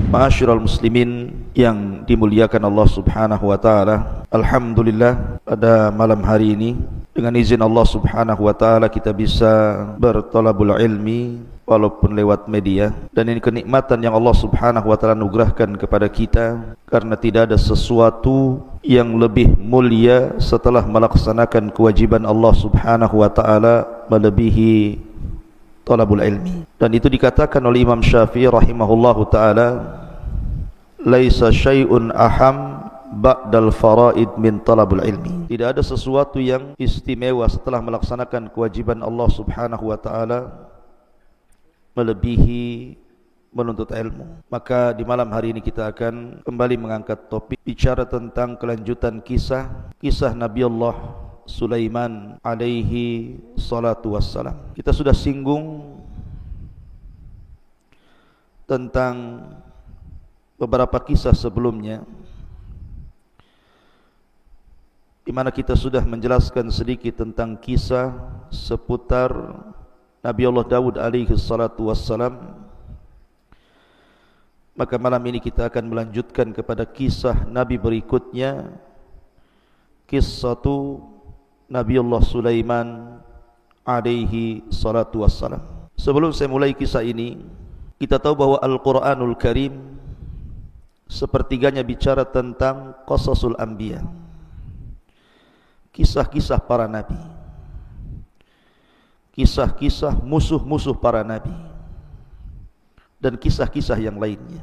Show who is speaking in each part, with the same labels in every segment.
Speaker 1: Ma'asyiral muslimin yang dimuliakan Allah Subhanahu wa taala. Alhamdulillah, pada malam hari ini dengan izin Allah Subhanahu wa taala kita bisa bertolabul ilmi walaupun lewat media, dan ini kenikmatan yang Allah Subhanahu wa taala anugerahkan kepada kita, karena tidak ada sesuatu yang lebih mulia setelah melaksanakan kewajiban Allah Subhanahu wa taala melebihi talabul ilmi. Dan itu dikatakan oleh Imam Syafi'i rahimahullahu taala, laisa syai'un aham ba'dal faraid min talabul ilmi. Tidak ada sesuatu yang istimewa setelah melaksanakan kewajiban Allah Subhanahu wa taala melebihi menuntut ilmu. Maka di malam hari ini kita akan kembali mengangkat topik bicara tentang kelanjutan kisah Nabi Allah Sulaiman alaihi salatu wassalam. Kita sudah singgung tentang beberapa kisah sebelumnya, di mana kita sudah menjelaskan sedikit tentang kisah seputar Nabi Allah Daud alaihi salatu wassalam. Maka malam ini kita akan melanjutkan kepada kisah Nabi berikutnya, kisah Nabi Allah Sulaiman alaihi salatu wassalam. Sebelum saya mulai kisah ini, kita tahu bahwa Al-Quranul Karim sepertiganya bicara tentang qasasul anbiya, kisah-kisah para nabi, kisah-kisah musuh-musuh para nabi, dan kisah-kisah yang lainnya.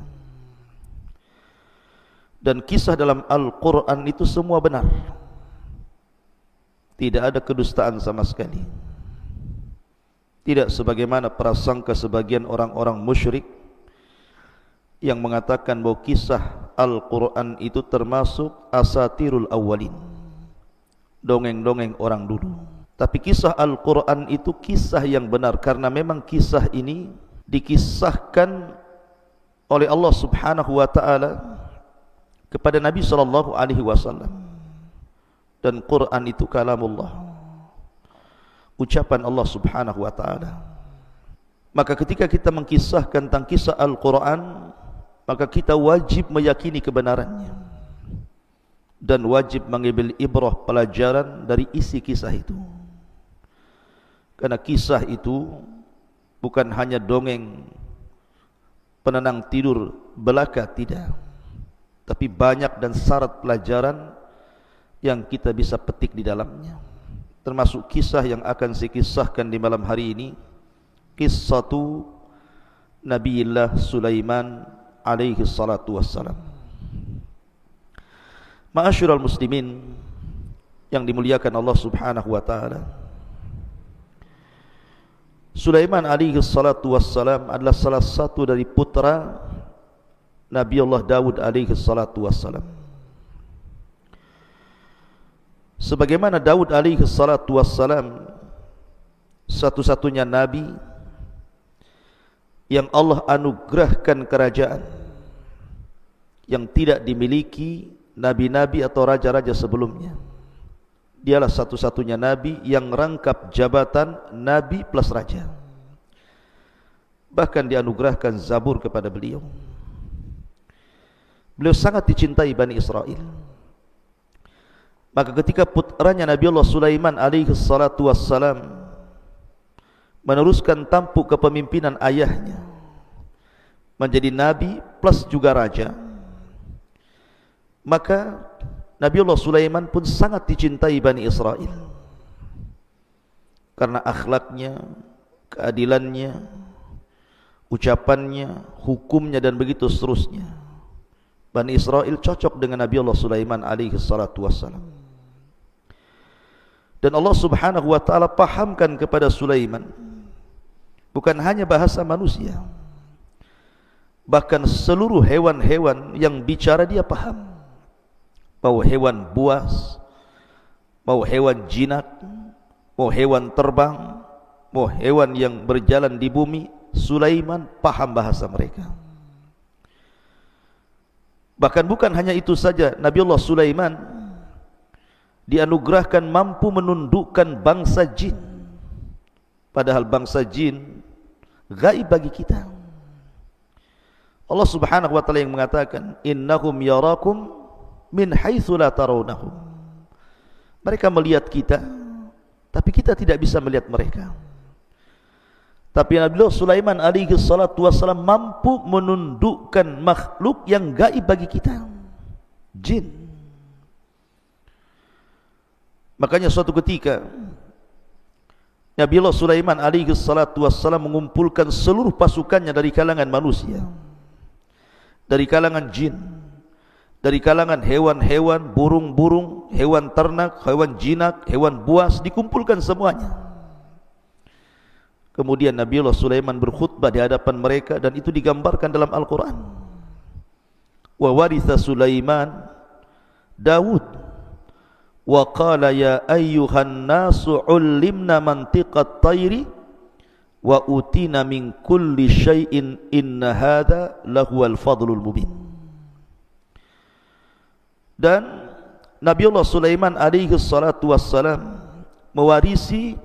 Speaker 1: Dan kisah dalam Al-Quran itu semua benar, tidak ada kedustaan sama sekali. Tidak sebagaimana prasangka sebagian orang-orang musyrik yang mengatakan bahwa kisah Al-Quran itu termasuk asatirul awwalin, dongeng-dongeng orang dulu. Tapi kisah Al-Quran itu kisah yang benar, karena memang kisah ini dikisahkan oleh Allah Subhanahu wa taala kepada Nabi sallallahu alaihi wasallam. Dan Quran itu kalamullah, ucapan Allah Subhanahu wa taala. Maka ketika kita mengkisahkan tentang kisah Al-Quran, maka kita wajib meyakini kebenarannya dan wajib mengambil ibrah, pelajaran dari isi kisah itu. Karena kisah itu bukan hanya dongeng penenang tidur belaka, tidak, tapi banyak dan syarat pelajaran yang kita bisa petik di dalamnya. Termasuk kisah yang akan saya kisahkan di malam hari ini, kisah Nabiullah Sulaiman alaihi salatu wassalam. Ma'asyiral muslimin yang dimuliakan Allah Subhanahu wa taala, Sulaiman alaihi salatu wassalam adalah salah satu dari putra Nabi Allah Daud alaihi salatu wassalam. Sebagaimana Daud alaihi salatu wassalam satu-satunya nabi yang Allah anugerahkan kerajaan yang tidak dimiliki nabi-nabi atau raja-raja sebelumnya. Dialah satu-satunya nabi yang rangkap jabatan nabi plus raja. Bahkan dianugerahkan Zabur kepada beliau. Beliau sangat dicintai Bani Israel. Maka ketika putranya Nabi Allah Sulaiman alaihi salatu wassalam meneruskan tampuk kepemimpinan ayahnya, menjadi nabi plus juga raja, maka Nabi Allah Sulaiman pun sangat dicintai Bani Israel karena akhlaknya, keadilannya, ucapannya, hukumnya, dan begitu seterusnya. Bani Israel cocok dengan Nabi Allah Sulaiman alaihi salatu wassalam. Dan Allah Subhanahu wa taala pahamkan kepada Sulaiman bukan hanya bahasa manusia, bahkan seluruh hewan-hewan yang bicara dia paham. Mau hewan buas, mau hewan jinak, mau hewan terbang, mau hewan yang berjalan di bumi, Sulaiman paham bahasa mereka. Bahkan bukan hanya itu saja, Nabi Allah Sulaiman dianugerahkan mampu menundukkan bangsa jin, padahal bangsa jin gaib bagi kita. Allah Subhanahu wa taala yang mengatakan, innahum yarakum min haitsu la tarawnahum. Mereka melihat kita, tapi kita tidak bisa melihat mereka. Tapi Nabi Sulaiman alaihi salatu wassalam mampu menundukkan makhluk yang gaib bagi kita, jin. Makanya suatu ketika Nabi Sulaiman alaihi salatu wassalam mengumpulkan seluruh pasukannya dari kalangan manusia, dari kalangan jin, dari kalangan hewan-hewan, burung-burung, hewan ternak, hewan jinak, hewan buas, dikumpulkan semuanya. Kemudian Nabi Sulaiman berkhutbah di hadapan mereka, dan itu digambarkan dalam Al-Quran. Wa waritha Sulaiman Daud wa qala ya ayyuhan nasu ullimna mantiqat tayri wa utina min kulli syai'in inna hadha lahuwal fadlul mubin. Dan Nabi Sulaiman alaihi salatu wassalam mewarisi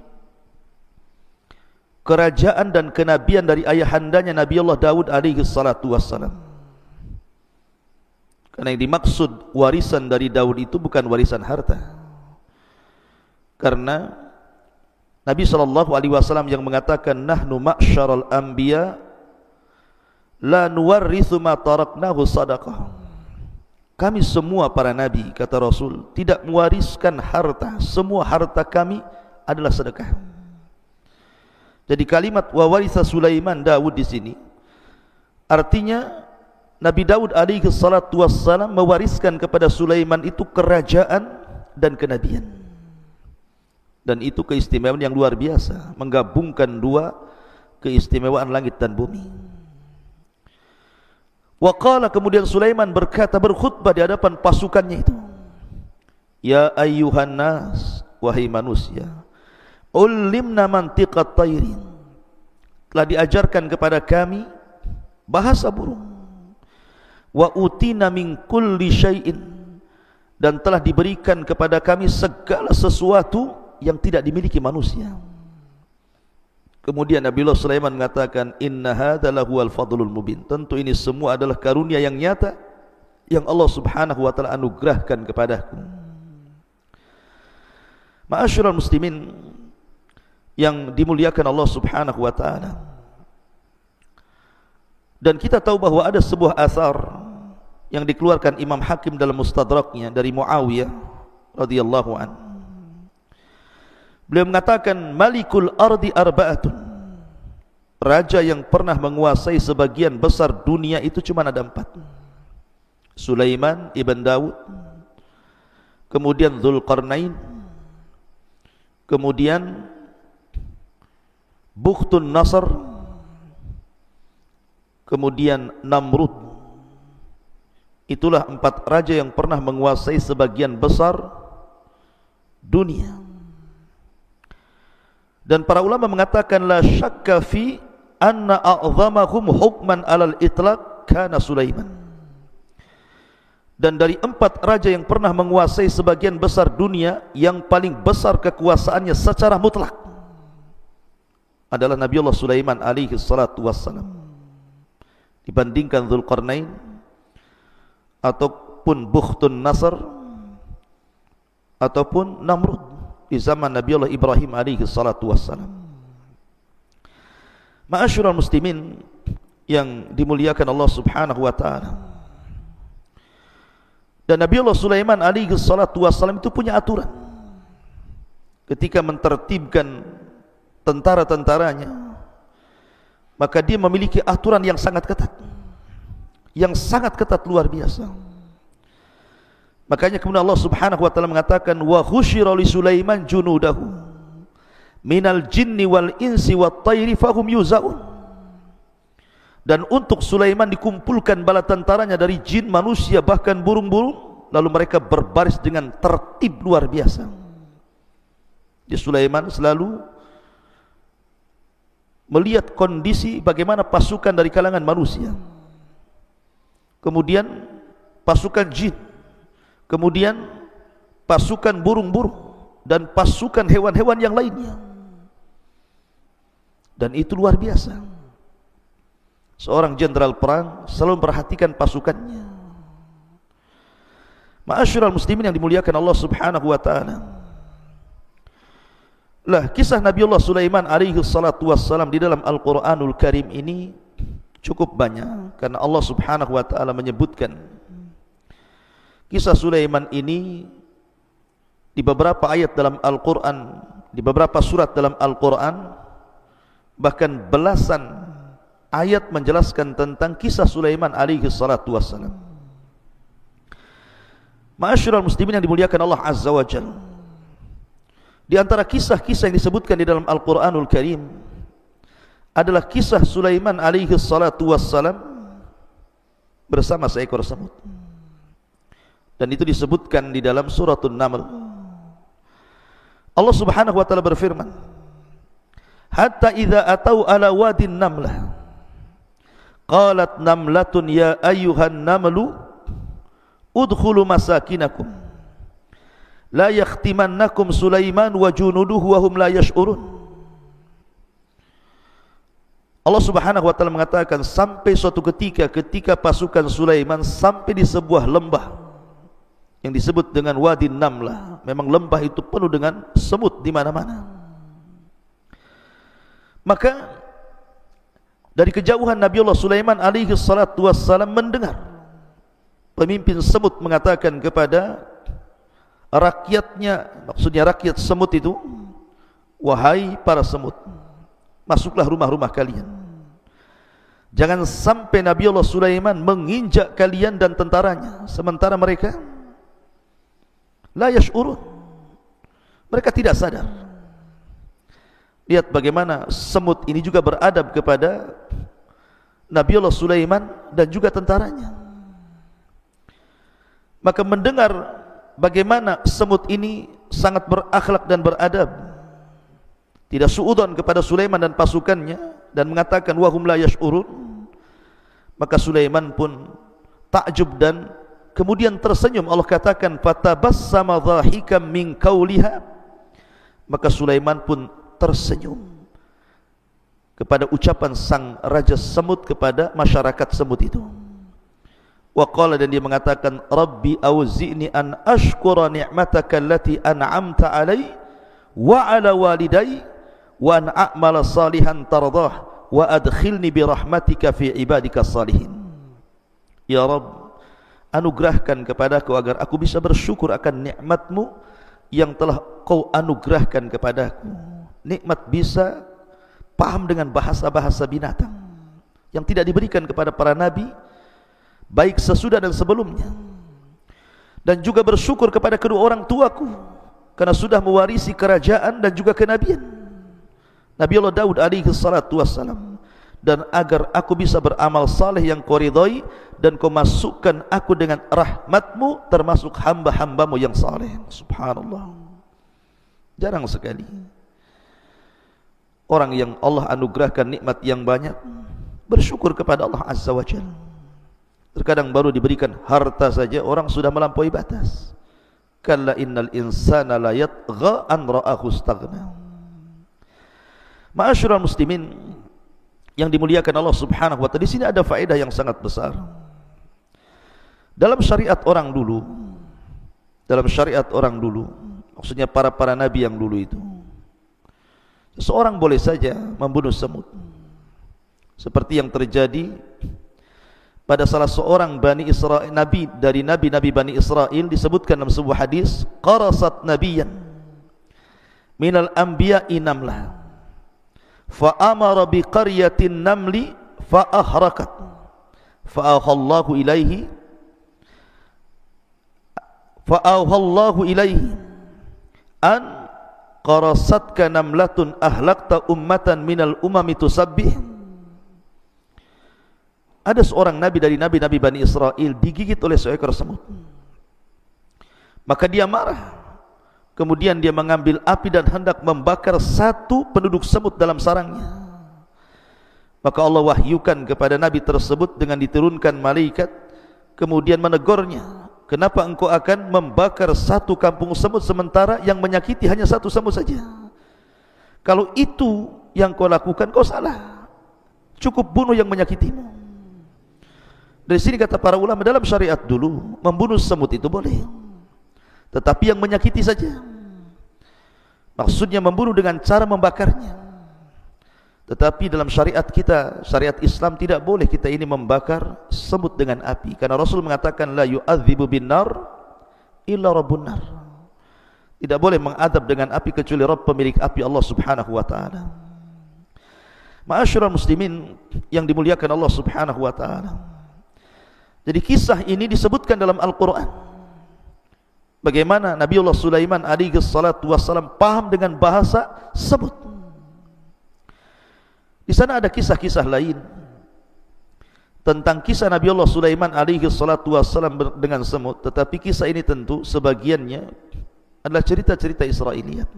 Speaker 1: kerajaan dan kenabian dari ayahandanya Nabi Allah Daud alaihi salatu wassalam. Karena yang dimaksud warisan dari Daud itu bukan warisan harta. Karena Nabi SAW yang mengatakan, nahnu ma'syaral anbiya la nuwarrithu ma taraknahu sadaqah. Kami semua para nabi, kata Rasul, tidak mewariskan harta. Semua harta kami adalah sedekah. Jadi kalimat wa waritha Sulaiman Daud di sini artinya Nabi Daud alaihi salatu wassalam mewariskan kepada Sulaiman itu kerajaan dan kenabian. Dan itu keistimewaan yang luar biasa, menggabungkan dua keistimewaan langit dan bumi. Wa qala, kemudian Sulaiman berkata, berkhutbah di hadapan pasukannya itu, ya ayyuhan nas, wahai manusia, ulimna mantiqat tayrin, telah diajarkan kepada kami bahasa burung. Wa utina min kulli syai'in, dan telah diberikan kepada kami segala sesuatu yang tidak dimiliki manusia. Kemudian Nabi Sulaiman mengatakan, inna hadza lahuwal fadlul mubin. Tentu ini semua adalah karunia yang nyata yang Allah Subhanahu wa taala anugerahkan kepadaku. Ma'asyiral muslimin yang dimuliakan Allah Subhanahu wa taala. Dan kita tahu bahwa ada sebuah asar yang dikeluarkan Imam Hakim dalam Mustadraknya dari Muawiyah radhiyallahu anhu. Beliau mengatakan, Malikul ardi arba'atun, raja yang pernah menguasai sebagian besar dunia itu cuma ada 4. Sulaiman ibn Daud, kemudian Dzulqarnain, kemudian Bukhtun Nasr, kemudian Namrud. Itulah 4 raja yang pernah menguasai sebagian besar dunia. Dan para ulama mengatakan, la syakka fi anna a'zamahum hukman alal itlaq kana Sulaiman. Dan dari 4 raja yang pernah menguasai sebagian besar dunia, yang paling besar kekuasaannya secara mutlak adalah Nabi Allah Sulaiman alaihi salatu wassalam, dibandingkan Dzulqarnain ataupun Bukhtun Nasr ataupun Namrud di zaman Nabi Allah Ibrahim alaihi salatu wassalam. Ma'asyiral muslimin yang dimuliakan Allah Subhanahu wa taala. Dan Nabi Allah Sulaiman alaihi salatu wassalam itu punya aturan ketika mentertibkan tentara-tentaranya. Maka dia memiliki aturan yang sangat ketat, yang sangat ketat luar biasa. Makanya kemudian Allah Subhanahu wa taala mengatakan, wa khusyira li Sulaiman junudahu minal jinni wal insi wat tayri fahum yuzaun. Dan untuk Sulaiman dikumpulkan bala tentaranya dari jin, manusia, bahkan burung-burung, lalu mereka berbaris dengan tertib luar biasa. Jadi Sulaiman selalu melihat kondisi bagaimana pasukan dari kalangan manusia, kemudian pasukan jin, kemudian pasukan burung-burung, dan pasukan hewan-hewan yang lainnya. Dan itu luar biasa. seorang jenderal perang selalu memperhatikan pasukannya. Ma'asyiral muslimin yang dimuliakan Allah Subhanahu wa taala. Lah kisah Nabiullah Sulaiman alaihi salatu wassalam di dalam Al-Qur'anul Karim ini cukup banyak, karena Allah Subhanahu wa taala menyebutkan kisah Sulaiman ini di beberapa ayat dalam Al-Qur'an, di beberapa surat dalam Al-Qur'an, bahkan belasan ayat menjelaskan tentang kisah Sulaiman alaihi salatu wassalam. Ma'asyiral muslimin yang dimuliakan Allah Azza wa Jalla, di antara kisah-kisah yang disebutkan di dalam Al-Qur'anul Karim adalah kisah Sulaiman alaihi salatu wassalam bersama seekor semut. Dan itu disebutkan di dalam suratul Naml. Allah Subhanahu wa taala berfirman, hatta idza atau ala wadin namlah qalat namlatun ya ayyuhan namlu udkhulu masakinakum la yakhtimannakum Sulaiman wa junuduhu wa hum la yash'urun. Allah Subhanahu wa taala mengatakan sampai suatu ketika pasukan Sulaiman sampai di sebuah lembah yang disebut dengan Wadi Namlah. Memang lembah itu penuh dengan semut di mana-mana. Maka dari kejauhan Nabiullah Sulaiman alaihi salatu wassalam mendengar pemimpin semut mengatakan kepada rakyatnya, maksudnya rakyat semut itu, wahai para semut, masuklah rumah-rumah kalian. Jangan sampai Nabiullah Sulaiman menginjak kalian dan tentaranya, sementara mereka la yash'urun, mereka tidak sadar. Lihat bagaimana semut ini juga beradab kepada Nabiullah Sulaiman dan juga tentaranya. Maka mendengar bagaimana semut ini sangat berakhlak dan beradab, tidak suudzon kepada Sulaiman dan pasukannya, dan mengatakan wahum la yash'urun, maka Sulaiman pun takjub dan kemudian tersenyum. Allah katakan fatabassama dhahikam min qauliha, maka Sulaiman pun tersenyum kepada ucapan sang raja semut kepada masyarakat semut itu. Wa qala, dan dia mengatakan rabbi auzi'ni an ashkura ni'mataka allati an'amta alai wa ala walidai wa an a'mala salihan tardah wa adkhilni bi rahmatika fi ibadika salihin. Ya Rabb, anugerahkan kepadaku agar aku bisa bersyukur akan nikmatmu yang telah kau anugerahkan kepadaku. Nikmat bisa paham dengan bahasa-bahasa binatang yang tidak diberikan kepada para nabi baik sesudah dan sebelumnya, dan juga bersyukur kepada kedua orang tuaku karena sudah mewarisi kerajaan dan juga kenabian Nabiullah Daud alaihi salatu wassalam, dan agar aku bisa beramal saleh yang kau ridhai dan kau masukkan aku dengan rahmatmu termasuk hamba-hambamu yang saleh. Subhanallah, jarang sekali orang yang Allah anugerahkan nikmat yang banyak bersyukur kepada Allah Azza wa Jalla. Terkadang baru diberikan harta saja orang sudah melampaui batas. Kalla innal insana la yatgha an ra'ahu istaghna. Ma'asyiral muslimin yang dimuliakan Allah Subhanahu wa taala, di sini ada faedah yang sangat besar. Dalam syariat orang dulu, maksudnya para nabi yang dulu itu, seseorang boleh saja membunuh semut, seperti yang terjadi pada salah seorang Bani Israel, nabi dari nabi-nabi Bani Israel, disebutkan dalam sebuah hadis, qarasat nabiyan minal anbiya'i namlah fa amara bi qaryatin namli fa ahrakat fa auhallahu ilaihi an qarasatka namlatun ahlakta ummatan minal umami tusabbih. Ada seorang nabi dari nabi-nabi Bani Israel digigit oleh seekor semut. Maka dia marah. Kemudian dia mengambil api dan hendak membakar satu penduduk semut dalam sarangnya. Maka Allah wahyukan kepada nabi tersebut dengan diturunkan malaikat, kemudian menegurnya, kenapa engkau akan membakar satu kampung semut sementara yang menyakiti hanya satu semut saja? Kalau itu yang kau lakukan, kau salah. cukup bunuh yang menyakitimu. Dari sini kata para ulama, dalam syariat dulu membunuh semut itu boleh, tetapi yang menyakiti saja. Maksudnya membunuh dengan cara membakarnya. Tetapi dalam syariat kita, syariat Islam, tidak boleh kita ini membakar semut dengan api, karena Rasul mengatakan la yu'adzibu binnar illa rabbun nar. Tidak boleh mengadab dengan api kecuali Rabb pemilik api, Allah Subhanahu wa taala. Ma'asyiral muslimin yang dimuliakan Allah Subhanahu wa taala. Jadi kisah ini disebutkan dalam Al-Qur'an. Bagaimana Nabiullah Sulaiman alaihi salatu wassalam paham dengan bahasa semut. Di sana ada kisah-kisah lain tentang kisah Nabiullah Sulaiman alaihi salatu wassalam dengan semut, tetapi kisah ini tentu sebagiannya adalah cerita-cerita Israiliyat,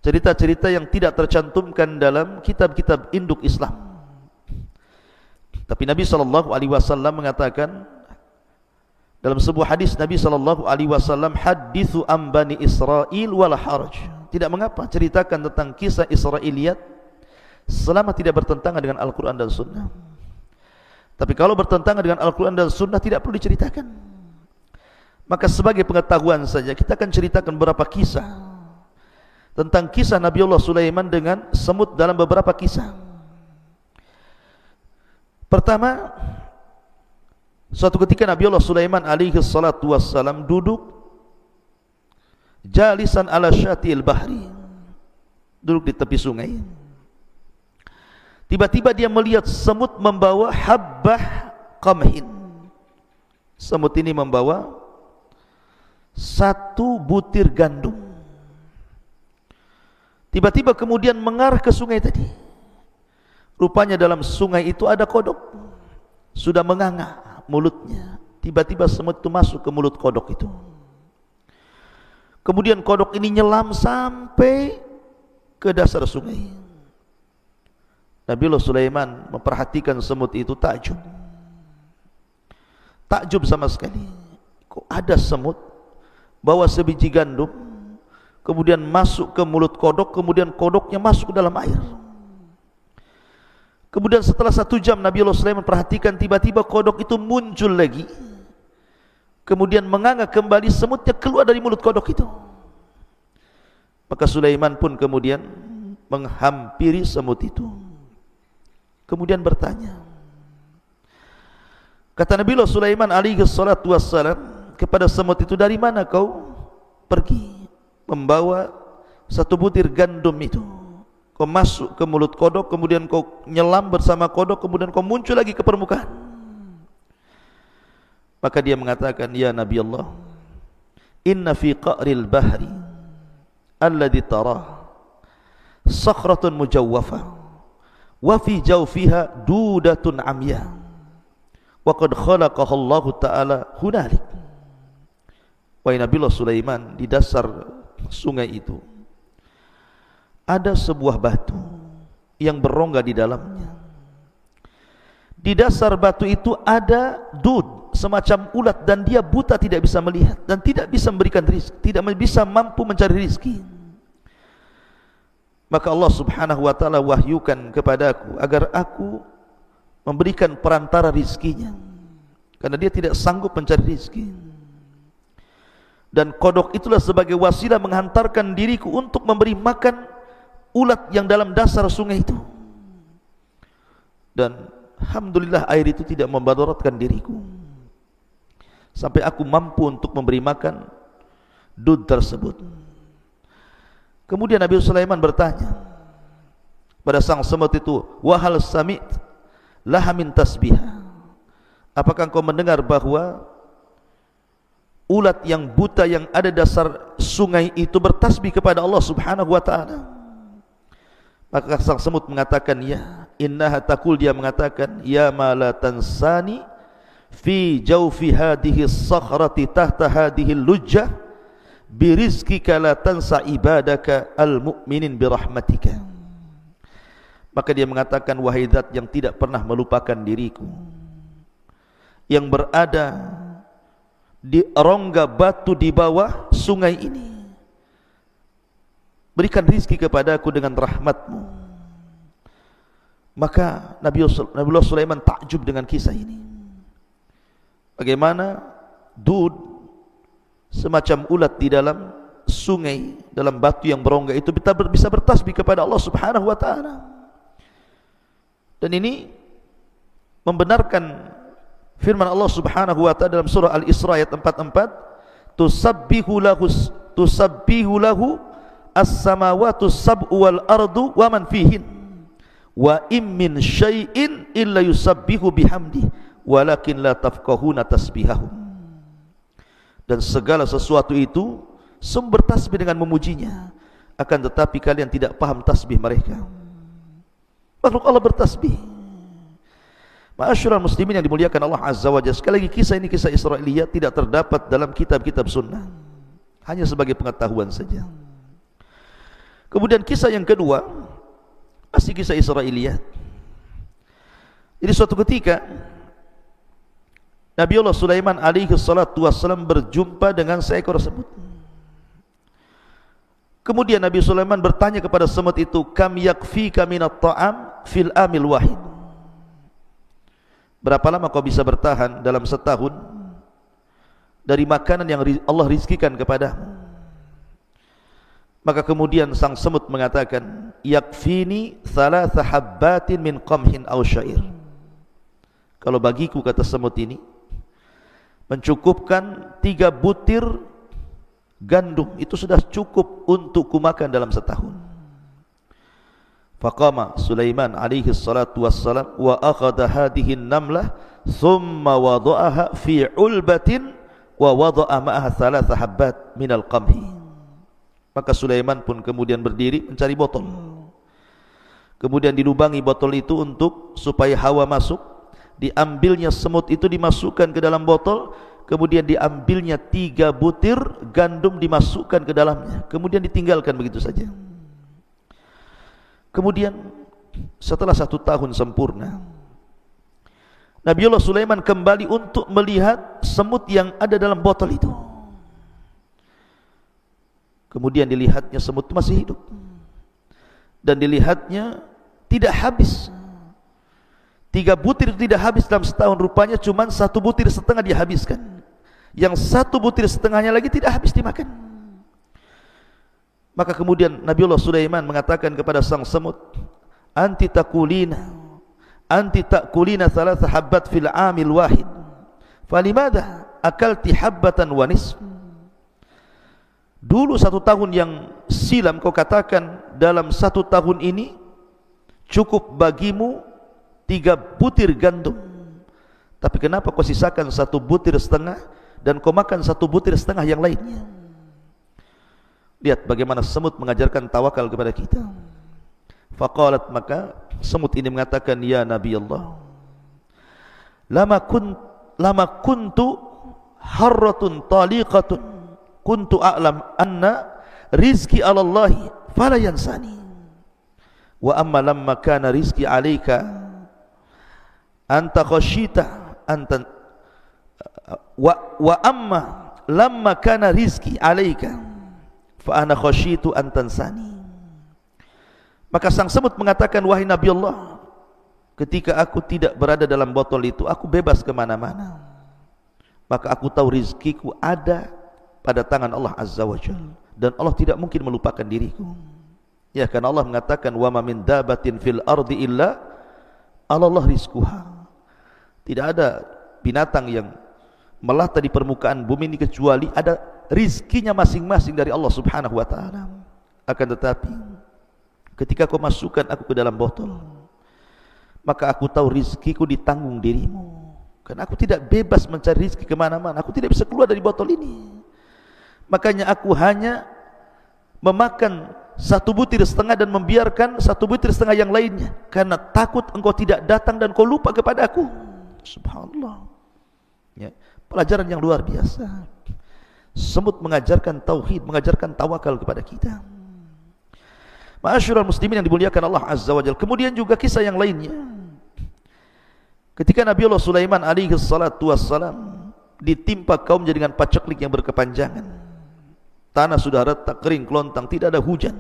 Speaker 1: cerita-cerita yang tidak tercantumkan dalam kitab-kitab induk Islam. Tapi Nabi SAW mengatakan dalam sebuah hadis, Nabi SAW, hadithu an bani Israel wala haraj, tidak mengapa ceritakan tentang kisah Israiliyat selama tidak bertentangan dengan Al-Quran dan Sunnah. Tapi kalau bertentangan dengan Al-Quran dan Sunnah tidak perlu diceritakan. Maka sebagai pengetahuan saja kita akan ceritakan beberapa kisah tentang kisah Nabiullah Sulaiman dengan semut dalam beberapa kisah. Pertama, suatu ketika Nabiullah Sulaiman alaihi salatu wassalam duduk jalisan ala syatil bahri, duduk di tepi sungai. Tiba-tiba dia melihat semut membawa habbah qamhin. Semut ini membawa satu butir gandum. Tiba-tiba kemudian mengarah ke sungai tadi. Rupanya dalam sungai itu ada kodok, sudah menganga mulutnya. Tiba-tiba semut itu masuk ke mulut kodok itu. Kemudian kodok ini nyelam sampai ke dasar sungai. Nabiullah Sulaiman memperhatikan semut itu, takjub sama sekali. Kok ada semut bawa sebiji gandum, kemudian masuk ke mulut kodok, kemudian kodoknya masuk ke dalam air. Kemudian setelah 1 jam Nabiullah Sulaiman perhatikan, tiba-tiba kodok itu muncul lagi, kemudian menganga kembali, semutnya keluar dari mulut kodok itu. Maka Sulaiman pun kemudian menghampiri semut itu, kemudian bertanya. Kata Nabiullah Sulaiman alaihi salatu wassalam kepada semut itu, dari mana kau pergi membawa satu butir gandum itu? Kau masuk ke mulut kodok, kemudian kau nyelam bersama kodok, kemudian kau muncul lagi ke permukaan. Maka dia mengatakan, ya Nabi Allah, inna fi qa'ril bahri alladhi tarah sakhratun mujawwafah wa fi jawfiha dudatun amya wa qad khalaqaha Allah Ta'ala hunalik. Wahai Nabiullah Sulaiman, di dasar sungai itu ada sebuah batu yang berongga di dalamnya. Di dasar batu itu ada dud, semacam ulat, dan dia buta, tidak bisa melihat dan tidak bisa memberikan rizki, tidak bisa mampu mencari rizki. Maka Allah Subhanahu wa ta'ala wahyukan kepadaku agar aku memberikan perantara rizkinya, karena dia tidak sanggup mencari rizki. Dan kodok itulah sebagai wasilah menghantarkan diriku untuk memberi makan ulat yang dalam dasar sungai itu. Dan alhamdulillah air itu tidak membadoratkan diriku, sampai aku mampu untuk memberi makan dud tersebut. Kemudian Nabi Sulaiman bertanya pada sang semut itu, wahal sami' laha min tasbihah, apakah engkau mendengar bahwa ulat yang buta yang ada dasar sungai itu bertasbih kepada Allah Subhanahu wa ta'ala? Maka sang semut mengatakan, ya. Innaha taqul, dia mengatakan, ya ma la tansani fi jawfi hadhihi sakhrati tahta hadhihi lujjah birizkika la tansa ibadaka al-mu'minin birahmatika. Maka dia mengatakan, wahai zat yang tidak pernah melupakan diriku, yang berada di rongga batu di bawah sungai ini, berikan rizki kepadaku dengan rahmatmu. Maka Nabiullah Sulaiman takjub dengan kisah ini. Bagaimana dud, semacam ulat di dalam sungai, dalam batu yang berongga itu bisa bertasbih kepada Allah Subhanahu wa taala. Dan ini membenarkan firman Allah Subhanahu wa taala dalam surah Al-Isra ayat 44, tusabbihu lahu as-samawati sab'u wal ardu wa man fihin wa im min syai'in illa yusabbihu bihamdi walakin la tafqahuna tasbihahum. Dan segala sesuatu itu semua bertasbih dengan memujinya, akan tetapi kalian tidak paham tasbih mereka. Makhluk Allah bertasbih. Ma'asyiral muslimin yang dimuliakan Allah Azza wa Jalla, sekali lagi kisah ini kisah Israiliyat, tidak terdapat dalam kitab-kitab sunnah, hanya sebagai pengetahuan saja. Kemudian kisah yang kedua masih kisah Israiliyat. Jadi suatu ketika Nabiullah Sulaiman alaihi salatu wassalam berjumpa dengan seekor semut. Kemudian Nabi Sulaiman bertanya kepada semut itu, kam yakfika minat ta'am fil amil wahid. Berapa lama kau bisa bertahan dalam setahun dari makanan yang Allah rizkikan kepadamu? Maka kemudian sang semut mengatakan, yakfini thalatha habbatin min qamhin aw syair. Kalau bagiku, kata semut ini, mencukupkan 3 butir gandum, itu sudah cukup untuk kumakan dalam setahun. Faqama Sulaiman alaihi salatu wassalam wa akhadha hadhihi an-namlah thumma wada'aha fi ulbatin wa wada'a ma'aha thalatha habbat minal qamhi. Maka Sulaiman pun kemudian berdiri mencari botol. Kemudian dilubangi botol itu untuk supaya hawa masuk. Diambilnya semut itu, dimasukkan ke dalam botol. Kemudian diambilnya 3 butir gandum, dimasukkan ke dalamnya. Kemudian ditinggalkan begitu saja. Kemudian setelah 1 tahun sempurna, Nabiullah Sulaiman kembali untuk melihat semut yang ada dalam botol itu. Kemudian dilihatnya semut itu masih hidup, dan dilihatnya tidak habis. 3 butir itu tidak habis dalam setahun, rupanya cuma 1 butir setengah dihabiskan. Yang 1 butir setengahnya lagi tidak habis dimakan. Maka kemudian Nabiullah Sulaiman mengatakan kepada sang semut, anti takulina thalatha habbat fil amil wahid, falimada akalti habbatan wa nisf. Dulu 1 tahun yang silam kau katakan dalam 1 tahun ini cukup bagimu 3 butir gandum, tapi kenapa kau sisakan 1 butir setengah dan kau makan 1 butir setengah yang lainnya? Lihat bagaimana semut mengajarkan tawakal kepada kita. Faqalat, maka semut ini mengatakan, ya Nabi Allah, lama kuntu harratun taliqatun kuntu a'lam anna rizki ala Allahi fala yansani, wa amma lamma kana rizki alayka anta khashita anta wa amma lamma kana rizki alayka fa ana khashitu an tansani. Maka sang semut mengatakan, wahai Nabi Allah, ketika aku tidak berada dalam botol itu, aku bebas kemana-mana. Maka aku tahu rizkiku ada pada tangan Allah Azza wa Jalla, dan Allah tidak mungkin melupakan diriku. Ya, karena Allah mengatakan, wa ma min dabatin fil ardi illa Allah rizquha. Tidak ada binatang yang melata di permukaan bumi ini kecuali ada rizkinya masing-masing dari Allah Subhanahu wa ta'ala. Akan tetapi ketika kau masukkan aku ke dalam botol, maka aku tahu rizkiku ditanggung dirimu, karena aku tidak bebas mencari rizki kemana-mana. Aku tidak bisa keluar dari botol ini. Makanya aku hanya memakan 1 butir setengah dan membiarkan 1 butir setengah yang lainnya, karena takut engkau tidak datang dan kau lupa kepada aku. Subhanallah, ya, pelajaran yang luar biasa. Semut mengajarkan tauhid, mengajarkan tawakal kepada kita. Ma'asyiral muslimin yang dimuliakan Allah Azza wa Jalla. Kemudian juga kisah yang lainnya, ketika Nabiullah Sulaiman alaihi salatu wassalam ditimpa kaumnya dengan paceklik yang berkepanjangan. Tanah sudah retak, kering, kelontang, tidak ada hujan.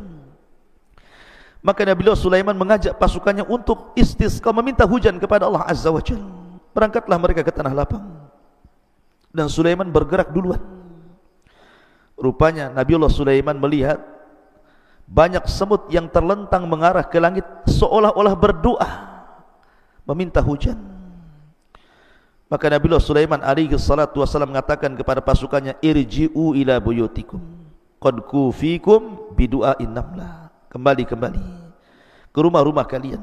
Speaker 1: Maka Nabi Sulaiman mengajak pasukannya untuk istisqa, meminta hujan kepada Allah Azza wa Jalla. Berangkatlah mereka ke tanah lapang, dan Sulaiman bergerak duluan. Rupanya Nabiullah Sulaiman melihat banyak semut yang terlentang mengarah ke langit, seolah-olah berdoa meminta hujan. Maka Nabiullah Sulaiman alaihi salatu wasallam mengatakan kepada pasukannya, irji'u ila buyutikum qad kufikum bidu'ain namlah. Kembali ke rumah-rumah kalian.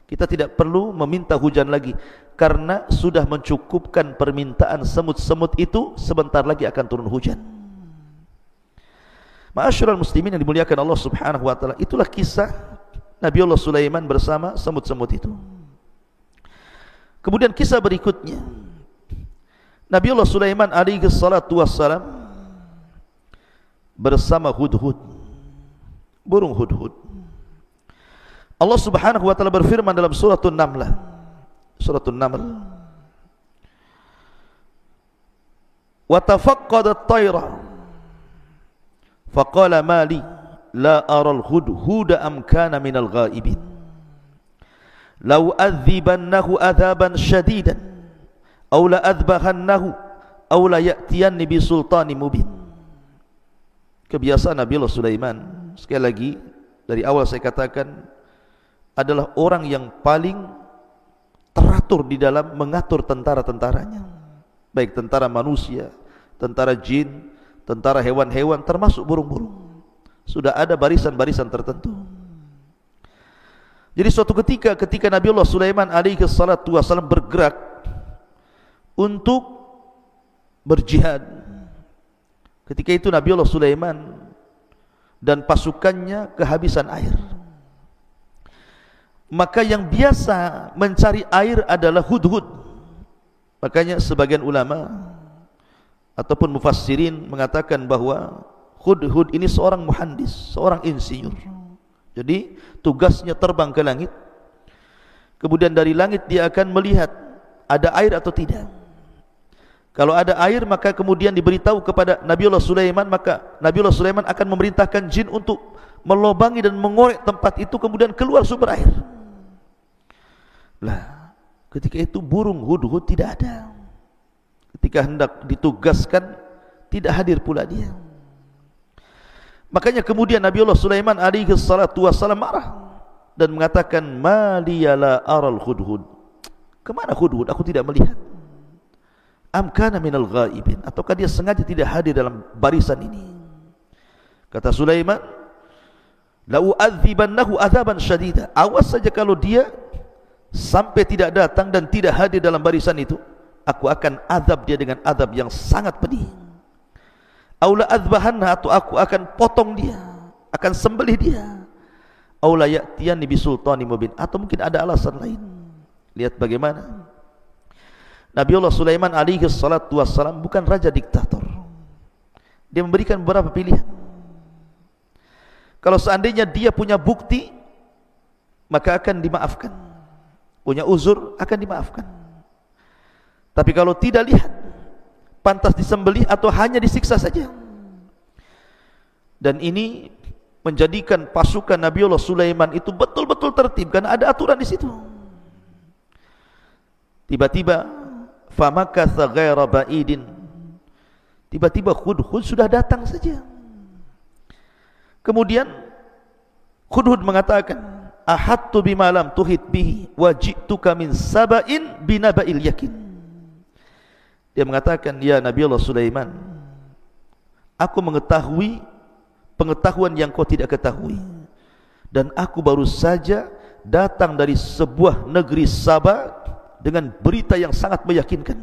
Speaker 1: Kita tidak perlu meminta hujan lagi, karena sudah mencukupkan permintaan semut-semut itu. Sebentar lagi akan turun hujan. Ma'asyiral muslimin yang dimuliakan Allah Subhanahu wa taala, itulah kisah Nabiullah Sulaiman bersama semut-semut itu. Kemudian kisah berikutnya, Nabiullah Sulaiman alaihi salatu wassalam bersama hudhud, burung hudhud. Allah Subhanahu wa taala berfirman dalam suratul Naml, wa tafaqqada at-tayra faqala ma li la ara al-hudhuda am kana min al-ghaibin law adhibannahu adhaban shadidan aw la adbahannahu aw la ya'tiyanni bi sultanin mubin. Kebiasaan Nabi Sulaiman, sekali lagi dari awal saya katakan, adalah orang yang paling teratur di dalam mengatur tentara-tentaranya, baik tentara manusia, tentara jin, tentara hewan-hewan, termasuk burung-burung. Sudah ada barisan-barisan tertentu. Jadi suatu ketika Nabiullah Sulaiman alaihi salatu wasallam bergerak untuk berjihad, ketika itu Nabiullah Sulaiman dan pasukannya kehabisan air. Maka yang biasa mencari air adalah hudhud. Makanya sebagian ulama ataupun mufassirin mengatakan bahwa hudhud ini seorang muhandis, seorang insinyur. Jadi tugasnya terbang ke langit, kemudian dari langit dia akan melihat ada air atau tidak. Kalau ada air, maka kemudian diberitahu kepada Nabiullah Sulaiman, maka Nabiullah Sulaiman akan memerintahkan jin untuk melobangi dan mengorek tempat itu, kemudian keluar sumber air. Lah, ketika itu burung hudhud tidak ada. Ketika hendak ditugaskan, tidak hadir pula dia. Makanya kemudian Nabiullah Sulaiman alaihi salatu wassalam marah dan mengatakan, ma liyala aral hudhud. Kemana hudhud? Aku tidak melihat. Am kana minal ghaibin, ataukah dia sengaja tidak hadir dalam barisan ini? Kata Sulaiman, la u'adzibannahu adzaban syadida. Awas saja kalau dia sampai tidak datang dan tidak hadir dalam barisan itu, aku akan azab dia dengan azab yang sangat pedih. Aula adzbahanna, atau aku akan potong dia, akan sembelih dia. Aula ya'tiyanni bisultanin mubin, atau mungkin ada alasan lain. Lihat bagaimana Nabiullah Sulaiman alaihi salatu wassalam bukan raja diktator. Dia memberikan beberapa pilihan. Kalau seandainya dia punya bukti, maka akan dimaafkan. Punya uzur, akan dimaafkan. Tapi kalau tidak, lihat, pantas disembelih atau hanya disiksa saja. Dan ini menjadikan pasukan Nabiullah Sulaiman itu betul-betul tertib, karena ada aturan di situ. Tiba-tiba famakatha ghaira ba'idin, tiba-tiba hudhud sudah datang saja. Kemudian hudhud mengatakan, ahattu bima lam tuhit bihi wa ji'tuka min saba'in binaba'il yakin. Dia mengatakan, ya Nabiullah Sulaiman, aku mengetahui pengetahuan yang kau tidak ketahui, dan aku baru saja datang dari sebuah negeri Saba dengan berita yang sangat meyakinkan.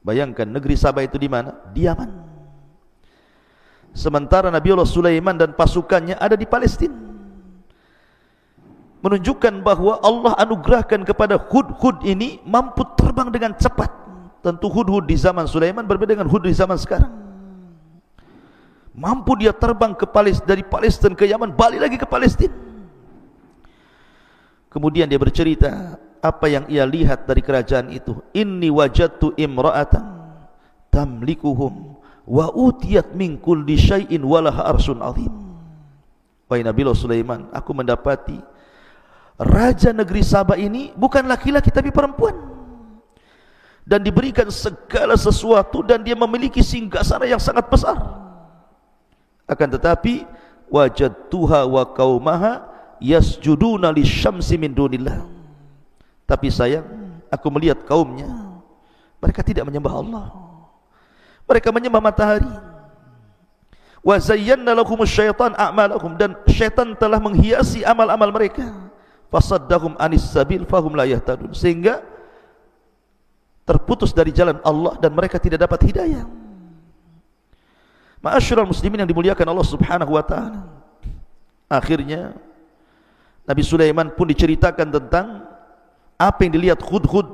Speaker 1: Bayangkan, negeri Saba itu di mana? Di Yaman. Sementara Nabiullah Sulaiman dan pasukannya ada di Palestina. Menunjukkan bahwa Allah anugerahkan kepada hudhud ini mampu terbang dengan cepat. Tentu hudhud di zaman Sulaiman berbeda dengan hudhud di zaman sekarang. Mampu dia terbang ke dari Palestina ke Yaman, balik lagi ke Palestina. Kemudian dia bercerita apa yang ia lihat dari kerajaan itu. Inni wajadtu imra'atan tamlikuhum wa utiyat min kulli syai'in walaha arsun azim. wahai Nabi Allah Sulaiman, aku mendapati raja negeri Sabah ini bukan laki-laki tapi perempuan, dan diberikan segala sesuatu, dan dia memiliki singgasana yang sangat besar. Akan tetapi wajadtuha wa qaumaha yasjuduna lisyamsi min dunillah. Tapi sayang, aku melihat kaumnya, mereka tidak menyembah Allah, mereka menyembah matahari. Wa zayyana lahumus syaitan a'malahum, dan syaitan telah menghiasi amal-amal mereka. Fasaddahum anis sabil fahum la yahtadun, sehingga terputus dari jalan Allah dan mereka tidak dapat hidayah. Ma'asyiral muslimin yang dimuliakan Allah Subhanahu wa taala. Akhirnya Nabi Sulaiman pun diceritakan tentang apa yang dilihat Hudhud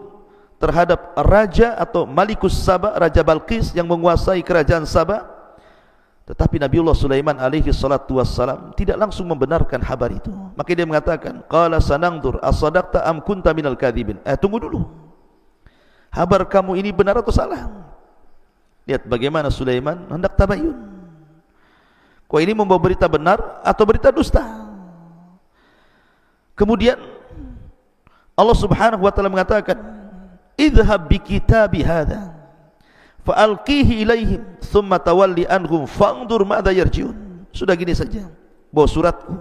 Speaker 1: terhadap raja atau Malikus Saba, Raja Balqis yang menguasai kerajaan Saba. Tetapi Nabiullah Sulaiman alaihi salatu wassalam tidak langsung membenarkan kabar itu. Maka dia mengatakan, qala sanangdur asadaqta am kunta minal kadhibin. Tunggu dulu, kabar kamu ini benar atau salah? Lihat bagaimana Sulaiman hendak tabayun. Kau ini membawa berita benar atau berita dusta? Kemudian Allah Subhanahu wa taala mengatakan, idhhab bi kitabi hadza fa'alqihi ilaihim thumma tawalli anhum fa'ndur madza yarji'un. Sudah gini saja, bawa suratku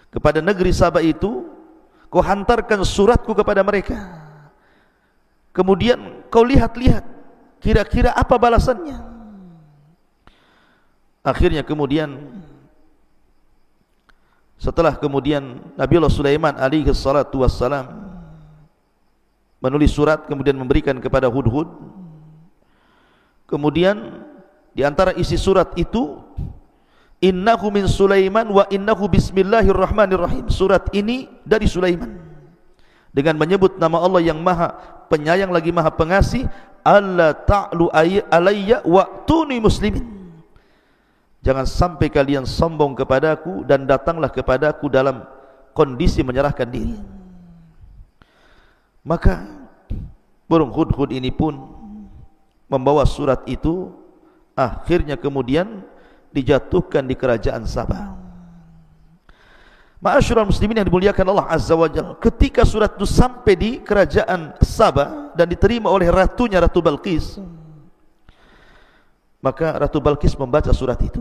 Speaker 1: kepada negeri Sabah itu, kau hantarkan suratku kepada mereka, kemudian kau lihat-lihat kira-kira apa balasannya. Akhirnya kemudian setelah kemudian Nabiullah Sulaiman alaihi salatu wassalam menulis surat kemudian memberikan kepada Hudhud. Kemudian di antara isi surat itu, innahu min Sulaiman wa innahu bismillahirrahmanirrahim. Surat ini dari Sulaiman dengan menyebut nama Allah yang Maha Penyayang lagi Maha Pengasih. Alla ta'lu alayya wa'tuni muslimin. Jangan sampai kalian sombong kepadaku dan datanglah kepadaku dalam kondisi menyerahkan diri. Maka burung Hudhud ini pun membawa surat itu, akhirnya kemudian dijatuhkan di kerajaan Sabah. Ma'asyiral muslimin yang dimuliakan Allah Azza wa Jalla, ketika surat itu sampai di kerajaan Sabah dan diterima oleh ratunya, Ratu Balqis, maka Ratu Balqis membaca surat itu.